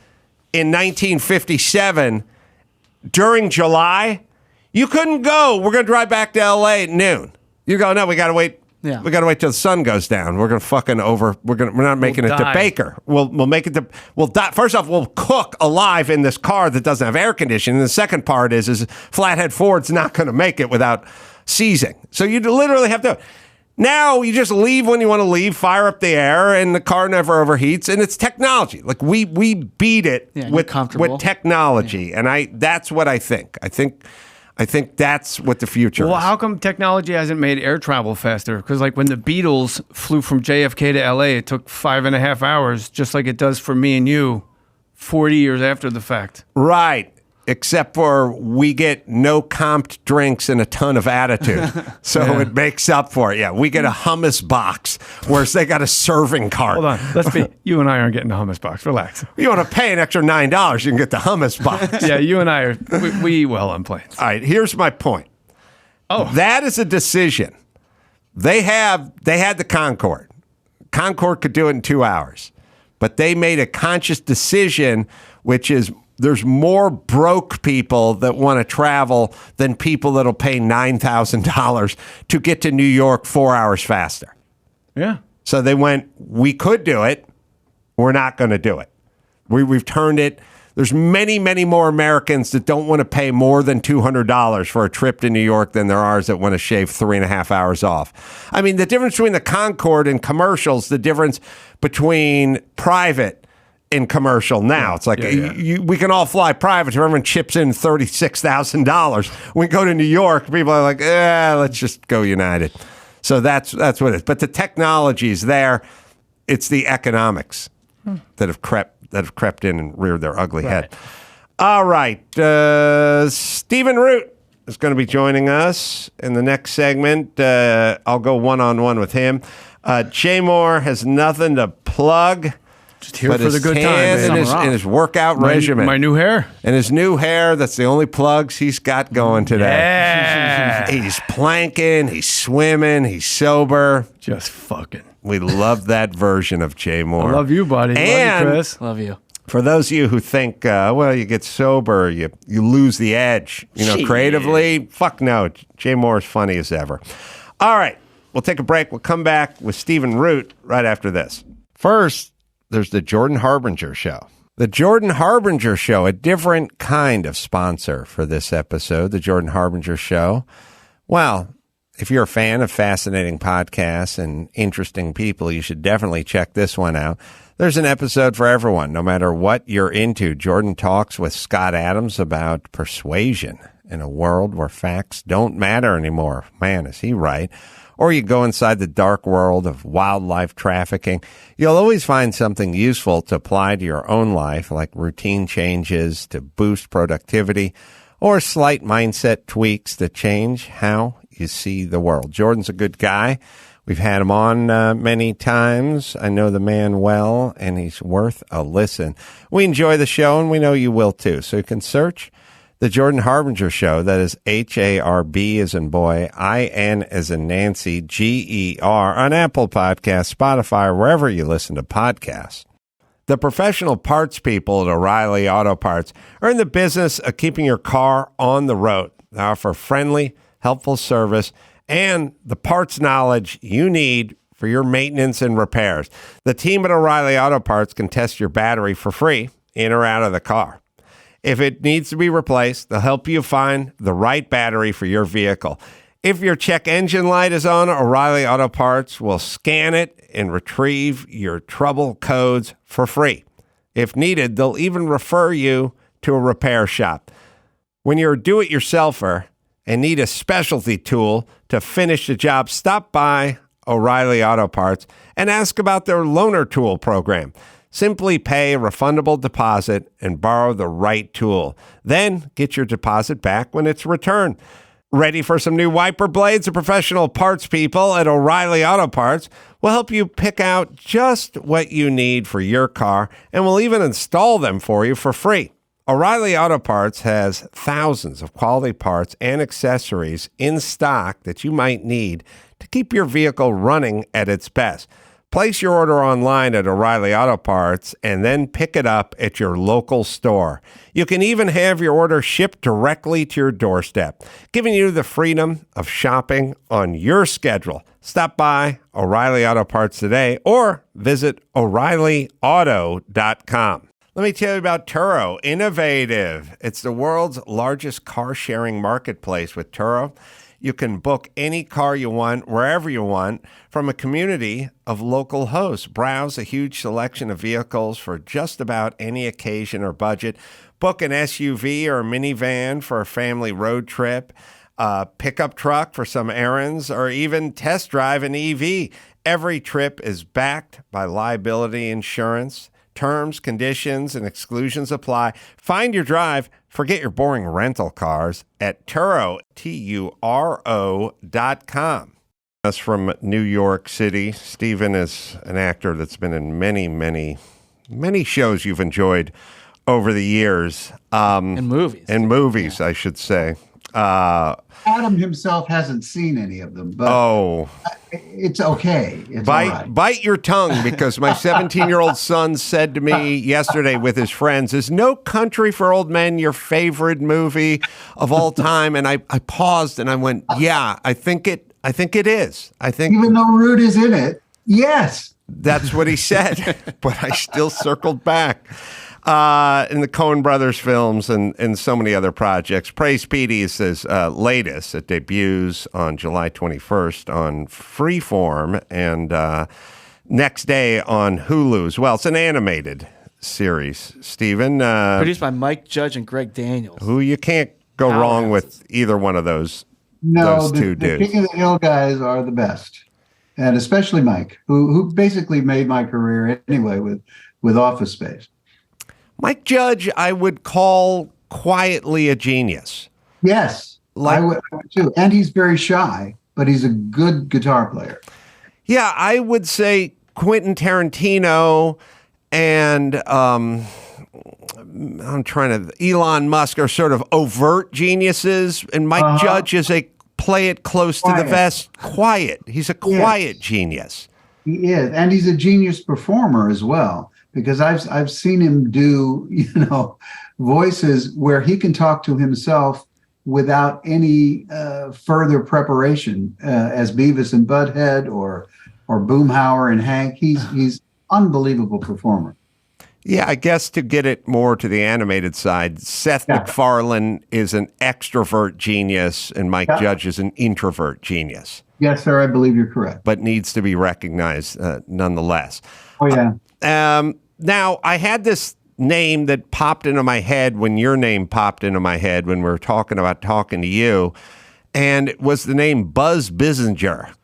in 1957 during July, you couldn't go. We're going to drive back to LA at noon. You go, no, we got to wait. Yeah. We got to wait till the sun goes down. We're going to fucking we're not making it to Baker. We'll make it to, we'll die. First off, we'll cook alive in this car that doesn't have air conditioning. And the second part is Flathead Ford's not going to make it without seizing. So you literally have to. Now you just leave when you want to leave, fire up the air, and the car never overheats. And it's technology. Like we beat it with technology, and that's what I think. I think that's what the future is. Well, how come technology hasn't made air travel faster? Because like when the Beatles flew from JFK to LA, it took 5.5 hours, just like it does for me and you 40 years after the fact. Right. Except for we get no comped drinks and a ton of attitude. So it makes up for it. Yeah, we get a hummus box, whereas they got a serving cart. Hold on. You and I aren't getting the hummus box. Relax. You want to pay an extra $9, you can get the hummus box. Yeah, you and I are, on planes. All right, here's my point. Oh. That is a decision. They had the Concorde. Concorde could do it in 2 hours. But they made a conscious decision, which is there's more broke people that want to travel than people that'll pay $9,000 to get to New York 4 hours faster. Yeah. So they went, we could do it. We're not going to do it. We've turned it. There's many, many more Americans that don't want to pay more than $200 for a trip to New York than there are that want to shave 3.5 hours off. I mean, the difference between the Concorde and commercials, the difference between private in commercial now. It's like we can all fly private. Everyone chips in $36,000. We go to New York, people are like, let's just go United. So that's what it is. But the technology is there. It's the economics that have crept in and reared their ugly head. All right. Stephen Root is going to be joining us in the next segment. I'll go one-on-one with him. Jay Mohr has nothing to plug. Just here for the good time. And his workout regimen. My new hair. And his new hair. That's the only plugs he's got going today. Yeah. He's planking. He's swimming. He's sober. Just fucking. We love that version of Jay Mohr. I love you, buddy. And love you, Chris. Love you. For those of you who think, you get sober, you lose the edge, creatively, fuck no. Jay Mohr is funny as ever. All right. We'll take a break. We'll come back with Stephen Root right after this. First, there's the Jordan Harbinger Show. The Jordan Harbinger Show, a different kind of sponsor for this episode, the Jordan Harbinger Show. Well, if you're a fan of fascinating podcasts and interesting people, you should definitely check this one out. There's an episode for everyone, no matter what you're into. Jordan talks with Scott Adams about persuasion in a world where facts don't matter anymore. Man, is he right. Or you go inside the dark world of wildlife trafficking. You'll always find something useful to apply to your own life, like routine changes to boost productivity or slight mindset tweaks to change how you see the world. Jordan's a good guy. We've had him on many times. I know the man well, and he's worth a listen. We enjoy the show, and we know you will too. So you can search The Jordan Harbinger Show. That is HARB as in boy, IN as in Nancy, GER on Apple Podcasts, Spotify, or wherever you listen to podcasts. The professional parts people at O'Reilly Auto Parts are in the business of keeping your car on the road. They offer friendly, helpful service and the parts knowledge you need for your maintenance and repairs. The team at O'Reilly Auto Parts can test your battery for free in or out of the car. If it needs to be replaced, they'll help you find the right battery for your vehicle. If your check engine light is on, O'Reilly Auto Parts will scan it and retrieve your trouble codes for free. If needed, they'll even refer you to a repair shop. When you're a do-it-yourselfer and need a specialty tool to finish the job, stop by O'Reilly Auto Parts and ask about their loaner tool program. Simply pay a refundable deposit and borrow the right tool. Then get your deposit back when it's returned. Ready for some new wiper blades? The professional parts people at O'Reilly Auto Parts will help you pick out just what you need for your car, and will even install them for you for free. O'Reilly Auto Parts has thousands of quality parts and accessories in stock that you might need to keep your vehicle running at its best. Place your order online at O'Reilly Auto Parts and then pick it up at your local store. You can even have your order shipped directly to your doorstep, giving you the freedom of shopping on your schedule. Stop by O'Reilly Auto Parts today or visit O'ReillyAuto.com. Let me tell you about Turo Innovative. It's the world's largest car-sharing marketplace. With Turo, you can book any car you want, wherever you want, from a community of local hosts. Browse a huge selection of vehicles for just about any occasion or budget. Book an SUV or a minivan for a family road trip, a pickup truck for some errands, or even test drive an EV. Every trip is backed by liability insurance. Terms, conditions, and exclusions apply. Find your drive. Forget your boring rental cars at Turo, Turo.com. Us from New York City. Stephen is an actor that's been in many, many, many shows you've enjoyed over the years. And movies. And movies, I should say. Adam himself hasn't seen any of them, but it's okay. It's all right. Bite your tongue, because my 17-year-old son said to me yesterday with his friends, "Is No Country for Old Men your favorite movie of all time?" And I paused and I went, "Yeah, I think it is. I think, even though Rude is in it, yes." That's what he said, but I still circled back. In the Coen Brothers films and so many other projects. Praise Petey is his latest. It debuts on July 21st on Freeform and next day on Hulu as well. It's an animated series, Stephen. Produced by Mike Judge and Greg Daniels. Who you can't go wrong with either one of those two the dudes. King of the Hill guys are the best. And especially Mike, who basically made my career anyway with Office Space. Mike Judge, I would call quietly a genius. Yes, I would too. And he's very shy, but he's a good guitar player. Yeah, I would say Quentin Tarantino and Elon Musk are sort of overt geniuses, and Mike Judge is a play it close to the vest, quiet. He's a quiet genius. He is, and he's a genius performer as well. Because I've seen him do, voices where he can talk to himself without any further preparation, as Beavis and Butthead or Boomhauer and Hank. He's unbelievable performer. Yeah, I guess to get it more to the animated side, Seth MacFarlane is an extrovert genius and Mike Judge is an introvert genius. Yes, sir, I believe you're correct. But needs to be recognized nonetheless. Oh, yeah. Now, I had this name that popped into my head when your name popped into my head when we were talking about talking to you, and it was the name Buzz Bizinger.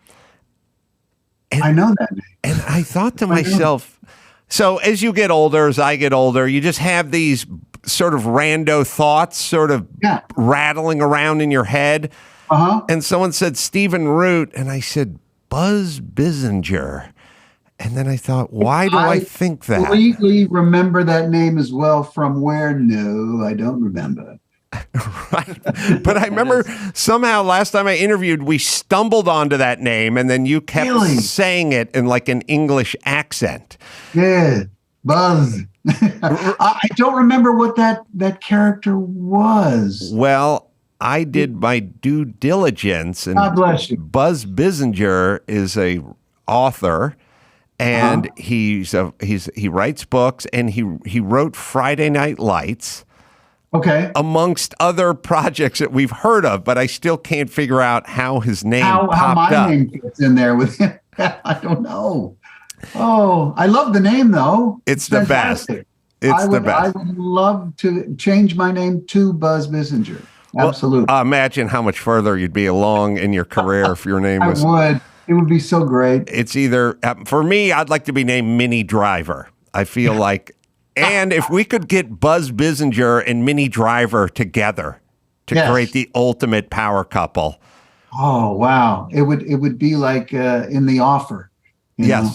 And, I know that name. And I thought to myself, so as you get older, as I get older, you just have these sort of rando thoughts sort of rattling around in your head. And someone said Stephen Root, and I said Buzz Bizinger. And then I thought, why do I think that? I vaguely remember that name as well. From where? No, I don't remember. Right. But I remember somehow last time I interviewed, we stumbled onto that name, and then you kept saying it in like an English accent. Yeah, Buzz. I don't remember what that character was. Well, I did my due diligence, and God bless you. Buzz Bizinger is a author. And he writes books, and he wrote Friday Night Lights. Okay. Amongst other projects that we've heard of, but I still can't figure out how his name popped how my up. name fits in there with him. I don't know. Oh, I love the name though. It's the best. It's the best. I would love to change my name to Buzz Bizinger. Absolutely. Well, imagine how much further you'd be along in your career if your name was. I would. It would be so great. It's either, for me, I'd like to be named Minnie Driver. I feel like, and if we could get Buzz Bizinger and Minnie Driver together to create the ultimate power couple. Oh, wow. It would be like in The Offer. You know?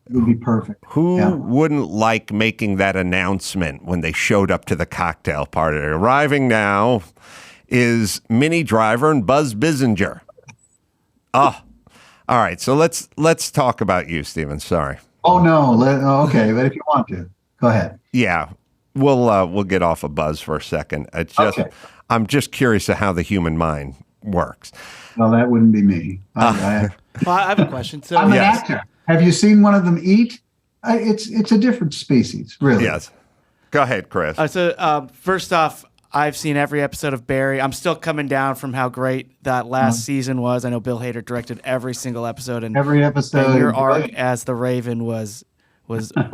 It would be perfect. Who wouldn't like making that announcement when they showed up to the cocktail party? Arriving now is Minnie Driver and Buzz Bizinger. Oh, all right. So let's talk about you, Stephen. Sorry. Oh no. Okay, but if you want to, go ahead. Yeah, we'll get off of Buzz for a second. It's just I'm just curious of how the human mind works. Well, that wouldn't be me. I have a question. So I'm an actor. Have you seen one of them eat? It's a different species, really. Yes. Go ahead, Chris. So first off, I've seen every episode of Barry. I'm still coming down from how great that last season was. I know Bill Hader directed every single episode, and every episode. And your arc as the Raven was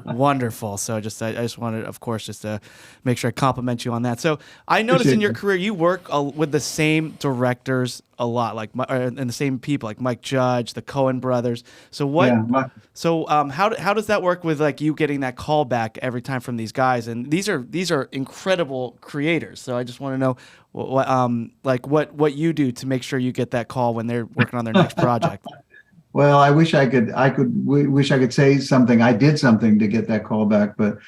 wonderful. So I just wanted, of course, just to make sure I compliment you on that. So I noticed in your career you work with the same directors a lot, and the same people, like Mike Judge, the Coen Brothers. So what? Yeah, how does that work with like you getting that call back every time from these guys? And these are incredible creators. So I just want to know what you do to make sure you get that call when they're working on their next project. Well, I wish I could say something. I did something to get that call back, but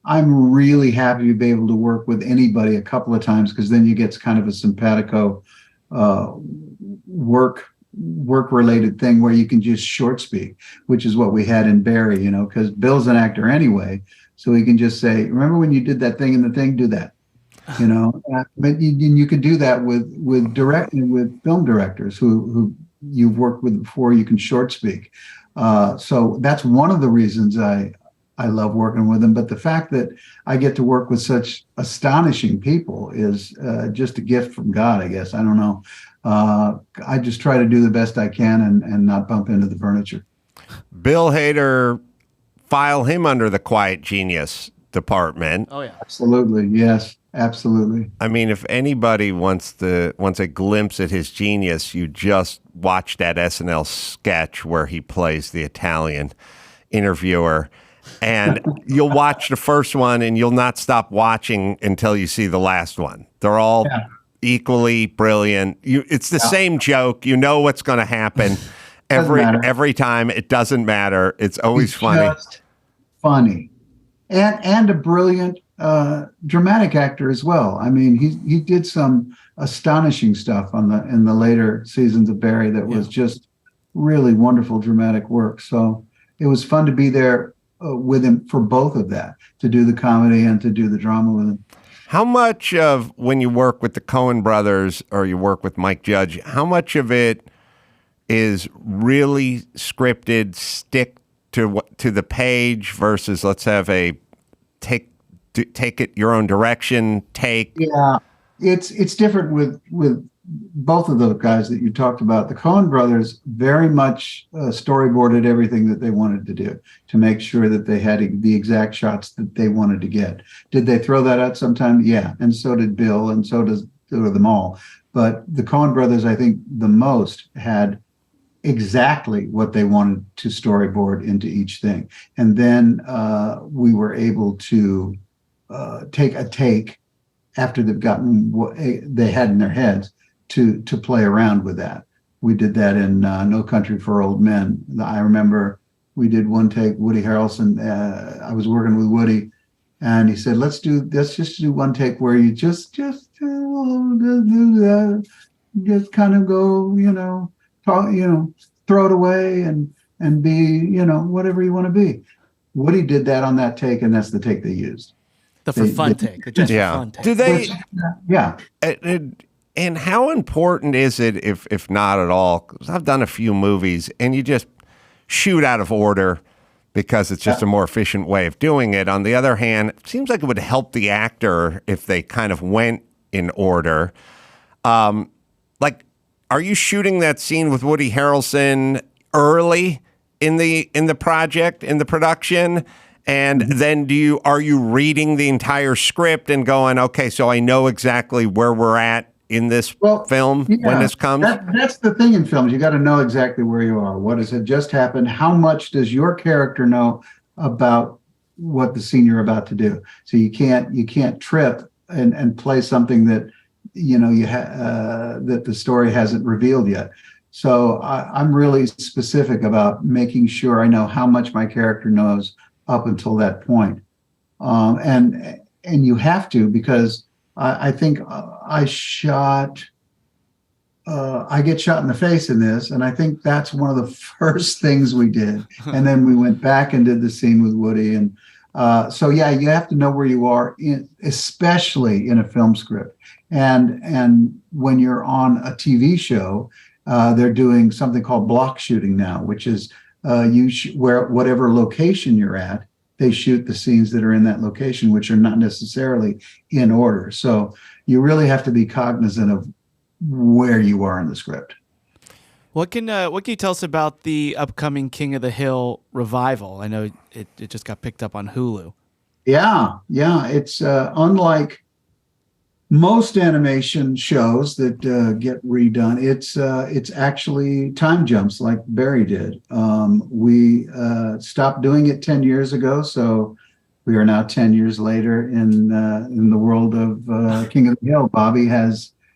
I'm really happy to be able to work with anybody a couple of times, because then you get kind of a simpatico work related thing where you can just short speak, which is what we had in Barry, because Bill's an actor anyway, so he can just say, "Remember when you did that thing in the thing? Do that." But you could do that with film directors who you've worked with before. You can short speak. So that's one of the reasons I love working with them. But the fact that I get to work with such astonishing people is just a gift from God, I guess. I don't know. I just try to do the best I can and not bump into the furniture. Bill Hader, file him under the quiet genius department. Oh, yeah. Absolutely. Yes. Absolutely. I mean, if anybody wants a glimpse at his genius, you just watch that SNL sketch where he plays the Italian interviewer, and you'll watch the first one and you'll not stop watching until you see the last one. They're all equally brilliant. It's the same joke. You know what's going to happen every time. It doesn't matter. It's always funny. Just funny, and a brilliant dramatic actor as well. I mean, he did some astonishing stuff in the later seasons of Barry that was just really wonderful dramatic work. So it was fun to be there with him for both of that, to do the comedy and to do the drama with him. How much of when you work with the Coen Brothers or you work with Mike Judge, how much of it is really scripted, stick to the page versus let's have a take it your own direction take? Yeah, it's different with both of those guys that you talked about. The Coen Brothers very much storyboarded everything that they wanted to do to make sure that they had the exact shots that they wanted to get. Did they throw that out sometime? Yeah, and so did Bill, and so do them all. But the Coen Brothers, I think, the most had exactly what they wanted to storyboard into each thing. And then we were able to take a take after they've gotten what they had in their heads to play around with that. We did that in No Country for Old Men. I remember we did one take, Woody Harrelson. I was working with Woody, and he said, let's just do one take where you just do that, just kind of go, talk, throw it away and be, whatever you want to be. Woody did that on that take, and that's the take they used. The for fun take. Do they? Yeah. And how important is it, if not at all? Because I've done a few movies, and you just shoot out of order because it's just a more efficient way of doing it. On the other hand, it seems like it would help the actor if they kind of went in order. Are you shooting that scene with Woody Harrelson early in the project, in the production? And then are you reading the entire script and going, okay, so I know exactly where we're at in this film Yeah, when this comes? That's the thing in films. You got to know exactly where you are. What has just happened? How much does your character know about what the scene you're about to do? So you can't trip and play something that that the story hasn't revealed yet. So I'm really specific about making sure I know how much my character knows up until that point. And you have to, because I think I get shot in the face in this, and I think that's one of the first things we did. And then we went back and did the scene with Woody. And so, yeah, you have to know where you are, especially in a film script. And when you're on a TV show, they're doing something called block shooting now, which is where whatever location you're at, they shoot the scenes that are in that location, which are not necessarily in order. So you really have to be cognizant of where you are in the script. What can you tell us about the upcoming King of the Hill revival? I know it just got picked up on Hulu. Yeah. It's unlike most animation shows that get redone. It's actually time jumps like Barry did. We stopped doing it 10 years ago, so we are now 10 years later in the world of King of the Hill. Bobby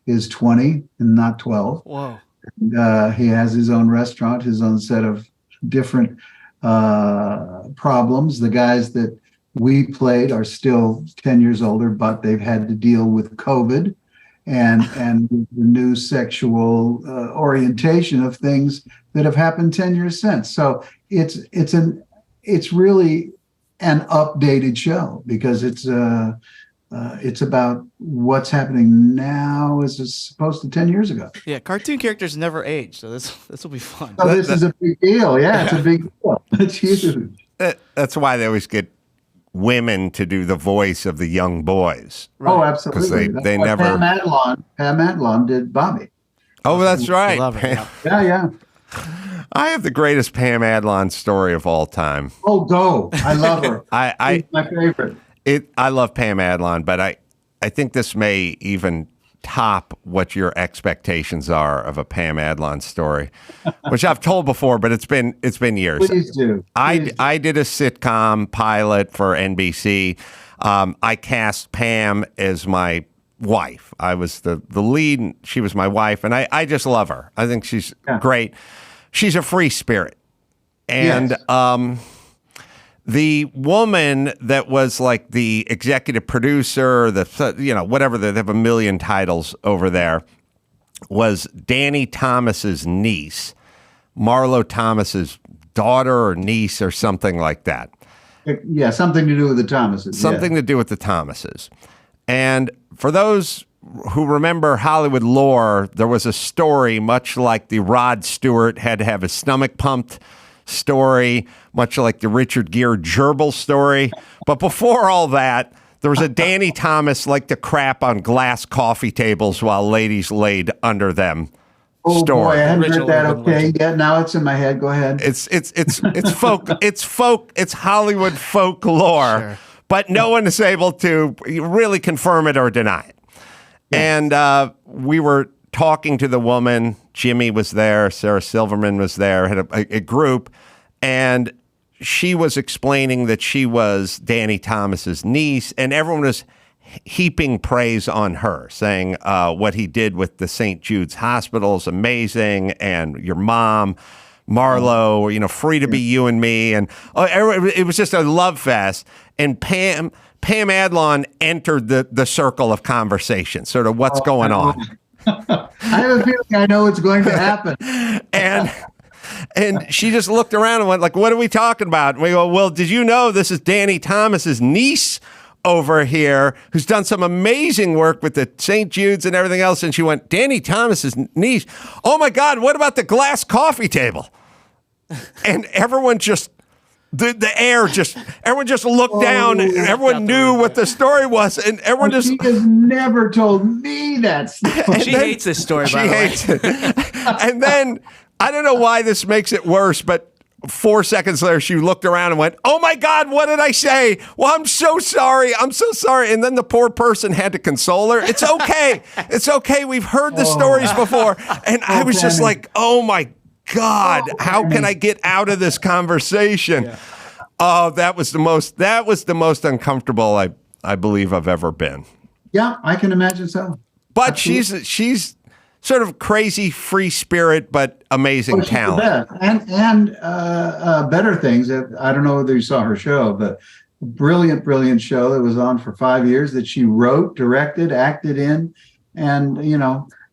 is 20 and not 12. Whoa. And, he has his own restaurant, his own set of different problems. The guys that we played are still 10 years older, but they've had to deal with COVID and the new sexual orientation of things that have happened 10 years since. So it's really an updated show because it's about what's happening now as opposed to 10 years ago. Yeah, cartoon characters never age, so this will be fun. So this is a big deal. Yeah, it's a big deal. It's huge. That's why they always get women to do the voice of the young boys. Oh, absolutely. Because they never. Pam Adlon did Bobby. Oh, that's right. Love it, Yeah. I have the greatest Pam Adlon story of all time. Oh, go! I love her. She's my favorite. I love Pam Adlon, but I think this may even top what your expectations are of a Pam Adlon story, which I've told before, but it's been years. Please do. I did a sitcom pilot for NBC. I cast Pam as my wife. I was the lead, and she was my wife, and I just love her. I think she's great. She's a free spirit. And yes. The woman that was like the executive producer, whatever, they have a million titles over there, was Danny Thomas's niece, Marlo Thomas's daughter or niece or something like that. Yeah, something to do with the Thomases. Something to do with the Thomases. And for those who remember Hollywood lore, there was a story much like the Rod Stewart had to have his stomach pumped story, much like the Richard Gere gerbil story. But before all that, there was a Danny Thomas like to crap on glass coffee tables while ladies laid under them. Oh story. boy, I hadn't heard that. Okay, yeah, now it's in my head. Go ahead. It's folk. It's Hollywood folklore, sure. But no one is able to really confirm it or deny it. Yes. And we were talking to the woman. Jimmy was there. Sarah Silverman was there. Had a group, and she was explaining that she was Danny Thomas's niece, and everyone was heaping praise on her, saying what he did with the St. Jude's Hospital is amazing, and your mom, Marlo, free to be you and me, and it was just a love fest. And Pam Adlon entered the circle of conversation, sort of what's going on. I have a feeling I know what's going to happen. And she just looked around and went like, what are we talking about? And we go, well, did you know this is Danny Thomas's niece over here who's done some amazing work with the St. Jude's and everything else? And she went, Danny Thomas's niece? Oh my God, what about the glass coffee table? And everyone just, everyone just looked down, and everyone knew what the story was, and everyone just... She has never told me that story. She hates this story, by the way. She hates it. And then, I don't know why this makes it worse, but 4 seconds later, she looked around and went, "Oh my God, what did I say? Well, I'm so sorry. I'm so sorry." And then the poor person had to console her. "It's okay. It's okay. We've heard the stories before." And I was just like, "Oh my God, how can I get out of this conversation?" Yeah. Oh, that was the most uncomfortable I believe I've ever been. Yeah, I can imagine so. But she's sort of crazy, free spirit, but amazing talent. And better things. I don't know whether you saw her show, but brilliant show that was on for 5 years that she wrote, directed, acted in. And,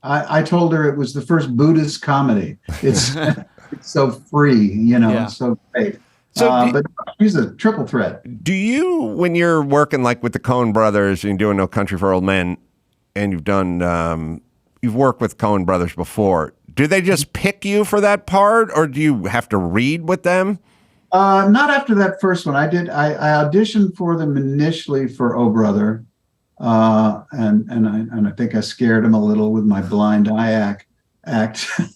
I told her it was the first Buddhist comedy. It's, it's so free, it's so great. But she's a triple threat. Do you, when you're working like with the Coen Brothers and doing No Country for Old Men, and you've done... You've worked with Coen Brothers before. Do they just pick you for that part, or do you have to read with them? Not after that first one. I auditioned for them initially for Oh Brother, and I think I scared them a little with my blind eye act.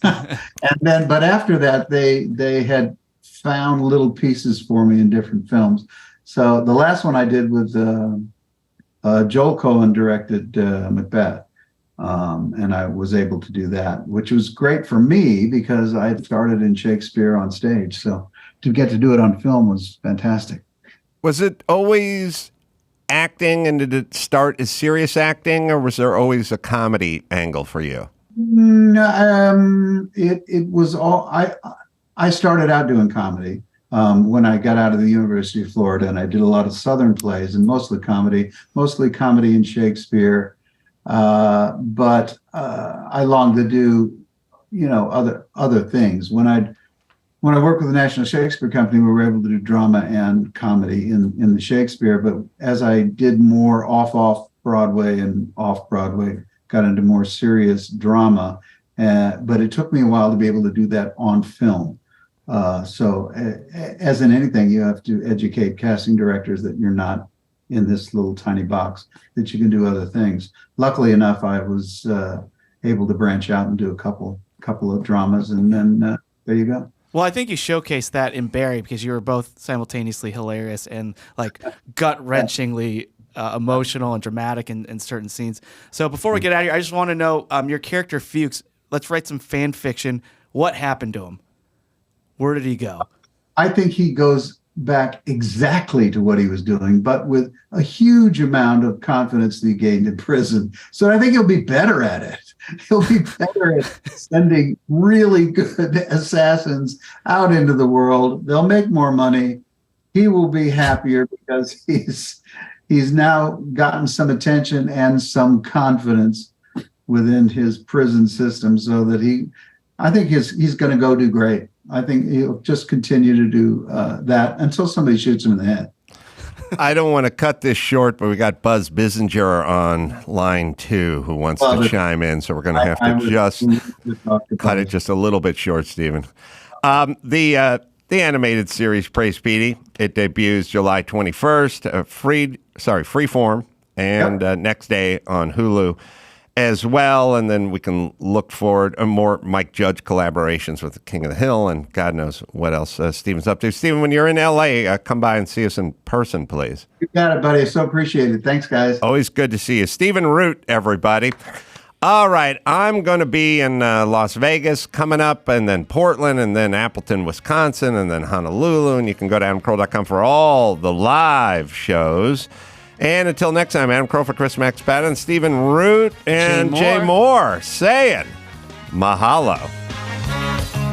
But after that, they had found little pieces for me in different films. So the last one I did with Joel Coen directed Macbeth. And I was able to do that, which was great for me because I had started in Shakespeare on stage. So to get to do it on film was fantastic. Was it always acting, and did it start as serious acting, or was there always a comedy angle for you? It was all, I started out doing comedy when I got out of the University of Florida, and I did a lot of Southern plays and mostly comedy and Shakespeare. But I longed to do, other things. When I worked with the National Shakespeare Company, we were able to do drama and comedy in the Shakespeare. But as I did more off Broadway and off Broadway, got into more serious drama. But it took me a while to be able to do that on film. So as in anything, you have to educate casting directors that you're not in this little tiny box, that you can do other things. Luckily enough, I was able to branch out and do a couple of dramas, and then there you go. Well, I think you showcased that in Barry because you were both simultaneously hilarious and like gut-wrenchingly emotional and dramatic in certain scenes. So before we get out of here, I just want to know your character Fuchs. Let's write some fan fiction. What happened to him? Where did he go? I think he goes back exactly to what he was doing, but with a huge amount of confidence that he gained in prison. So I think he'll be better at it. He'll be better at sending really good assassins out into the world. They'll make more money. He will be happier because he's now gotten some attention and some confidence within his prison system, so that I think he's going to go do great. I think he'll just continue to do that until somebody shoots him in the head. I don't want to cut this short, but we got Buzz Bizinger on line 2 who wants to chime in, so we're going to have to just cut it just a little bit short, Stephen. The animated series Praise Petey, it debuts July 21st, freeform, and next day on Hulu as well, and then we can look forward to more Mike Judge collaborations with the King of the Hill, and God knows what else Stephen's up to. Stephen, when you're in L.A., come by and see us in person, please. You got it, buddy. I so appreciate it. Thanks, guys. Always good to see you. Stephen Root, everybody. All right, I'm going to be in Las Vegas coming up, and then Portland, and then Appleton, Wisconsin, and then Honolulu, and you can go to adamcrow.com for all the live shows. And until next time, Adam Crow for Chris Max Patton, Stephen Root, and Jay Mohr saying mahalo.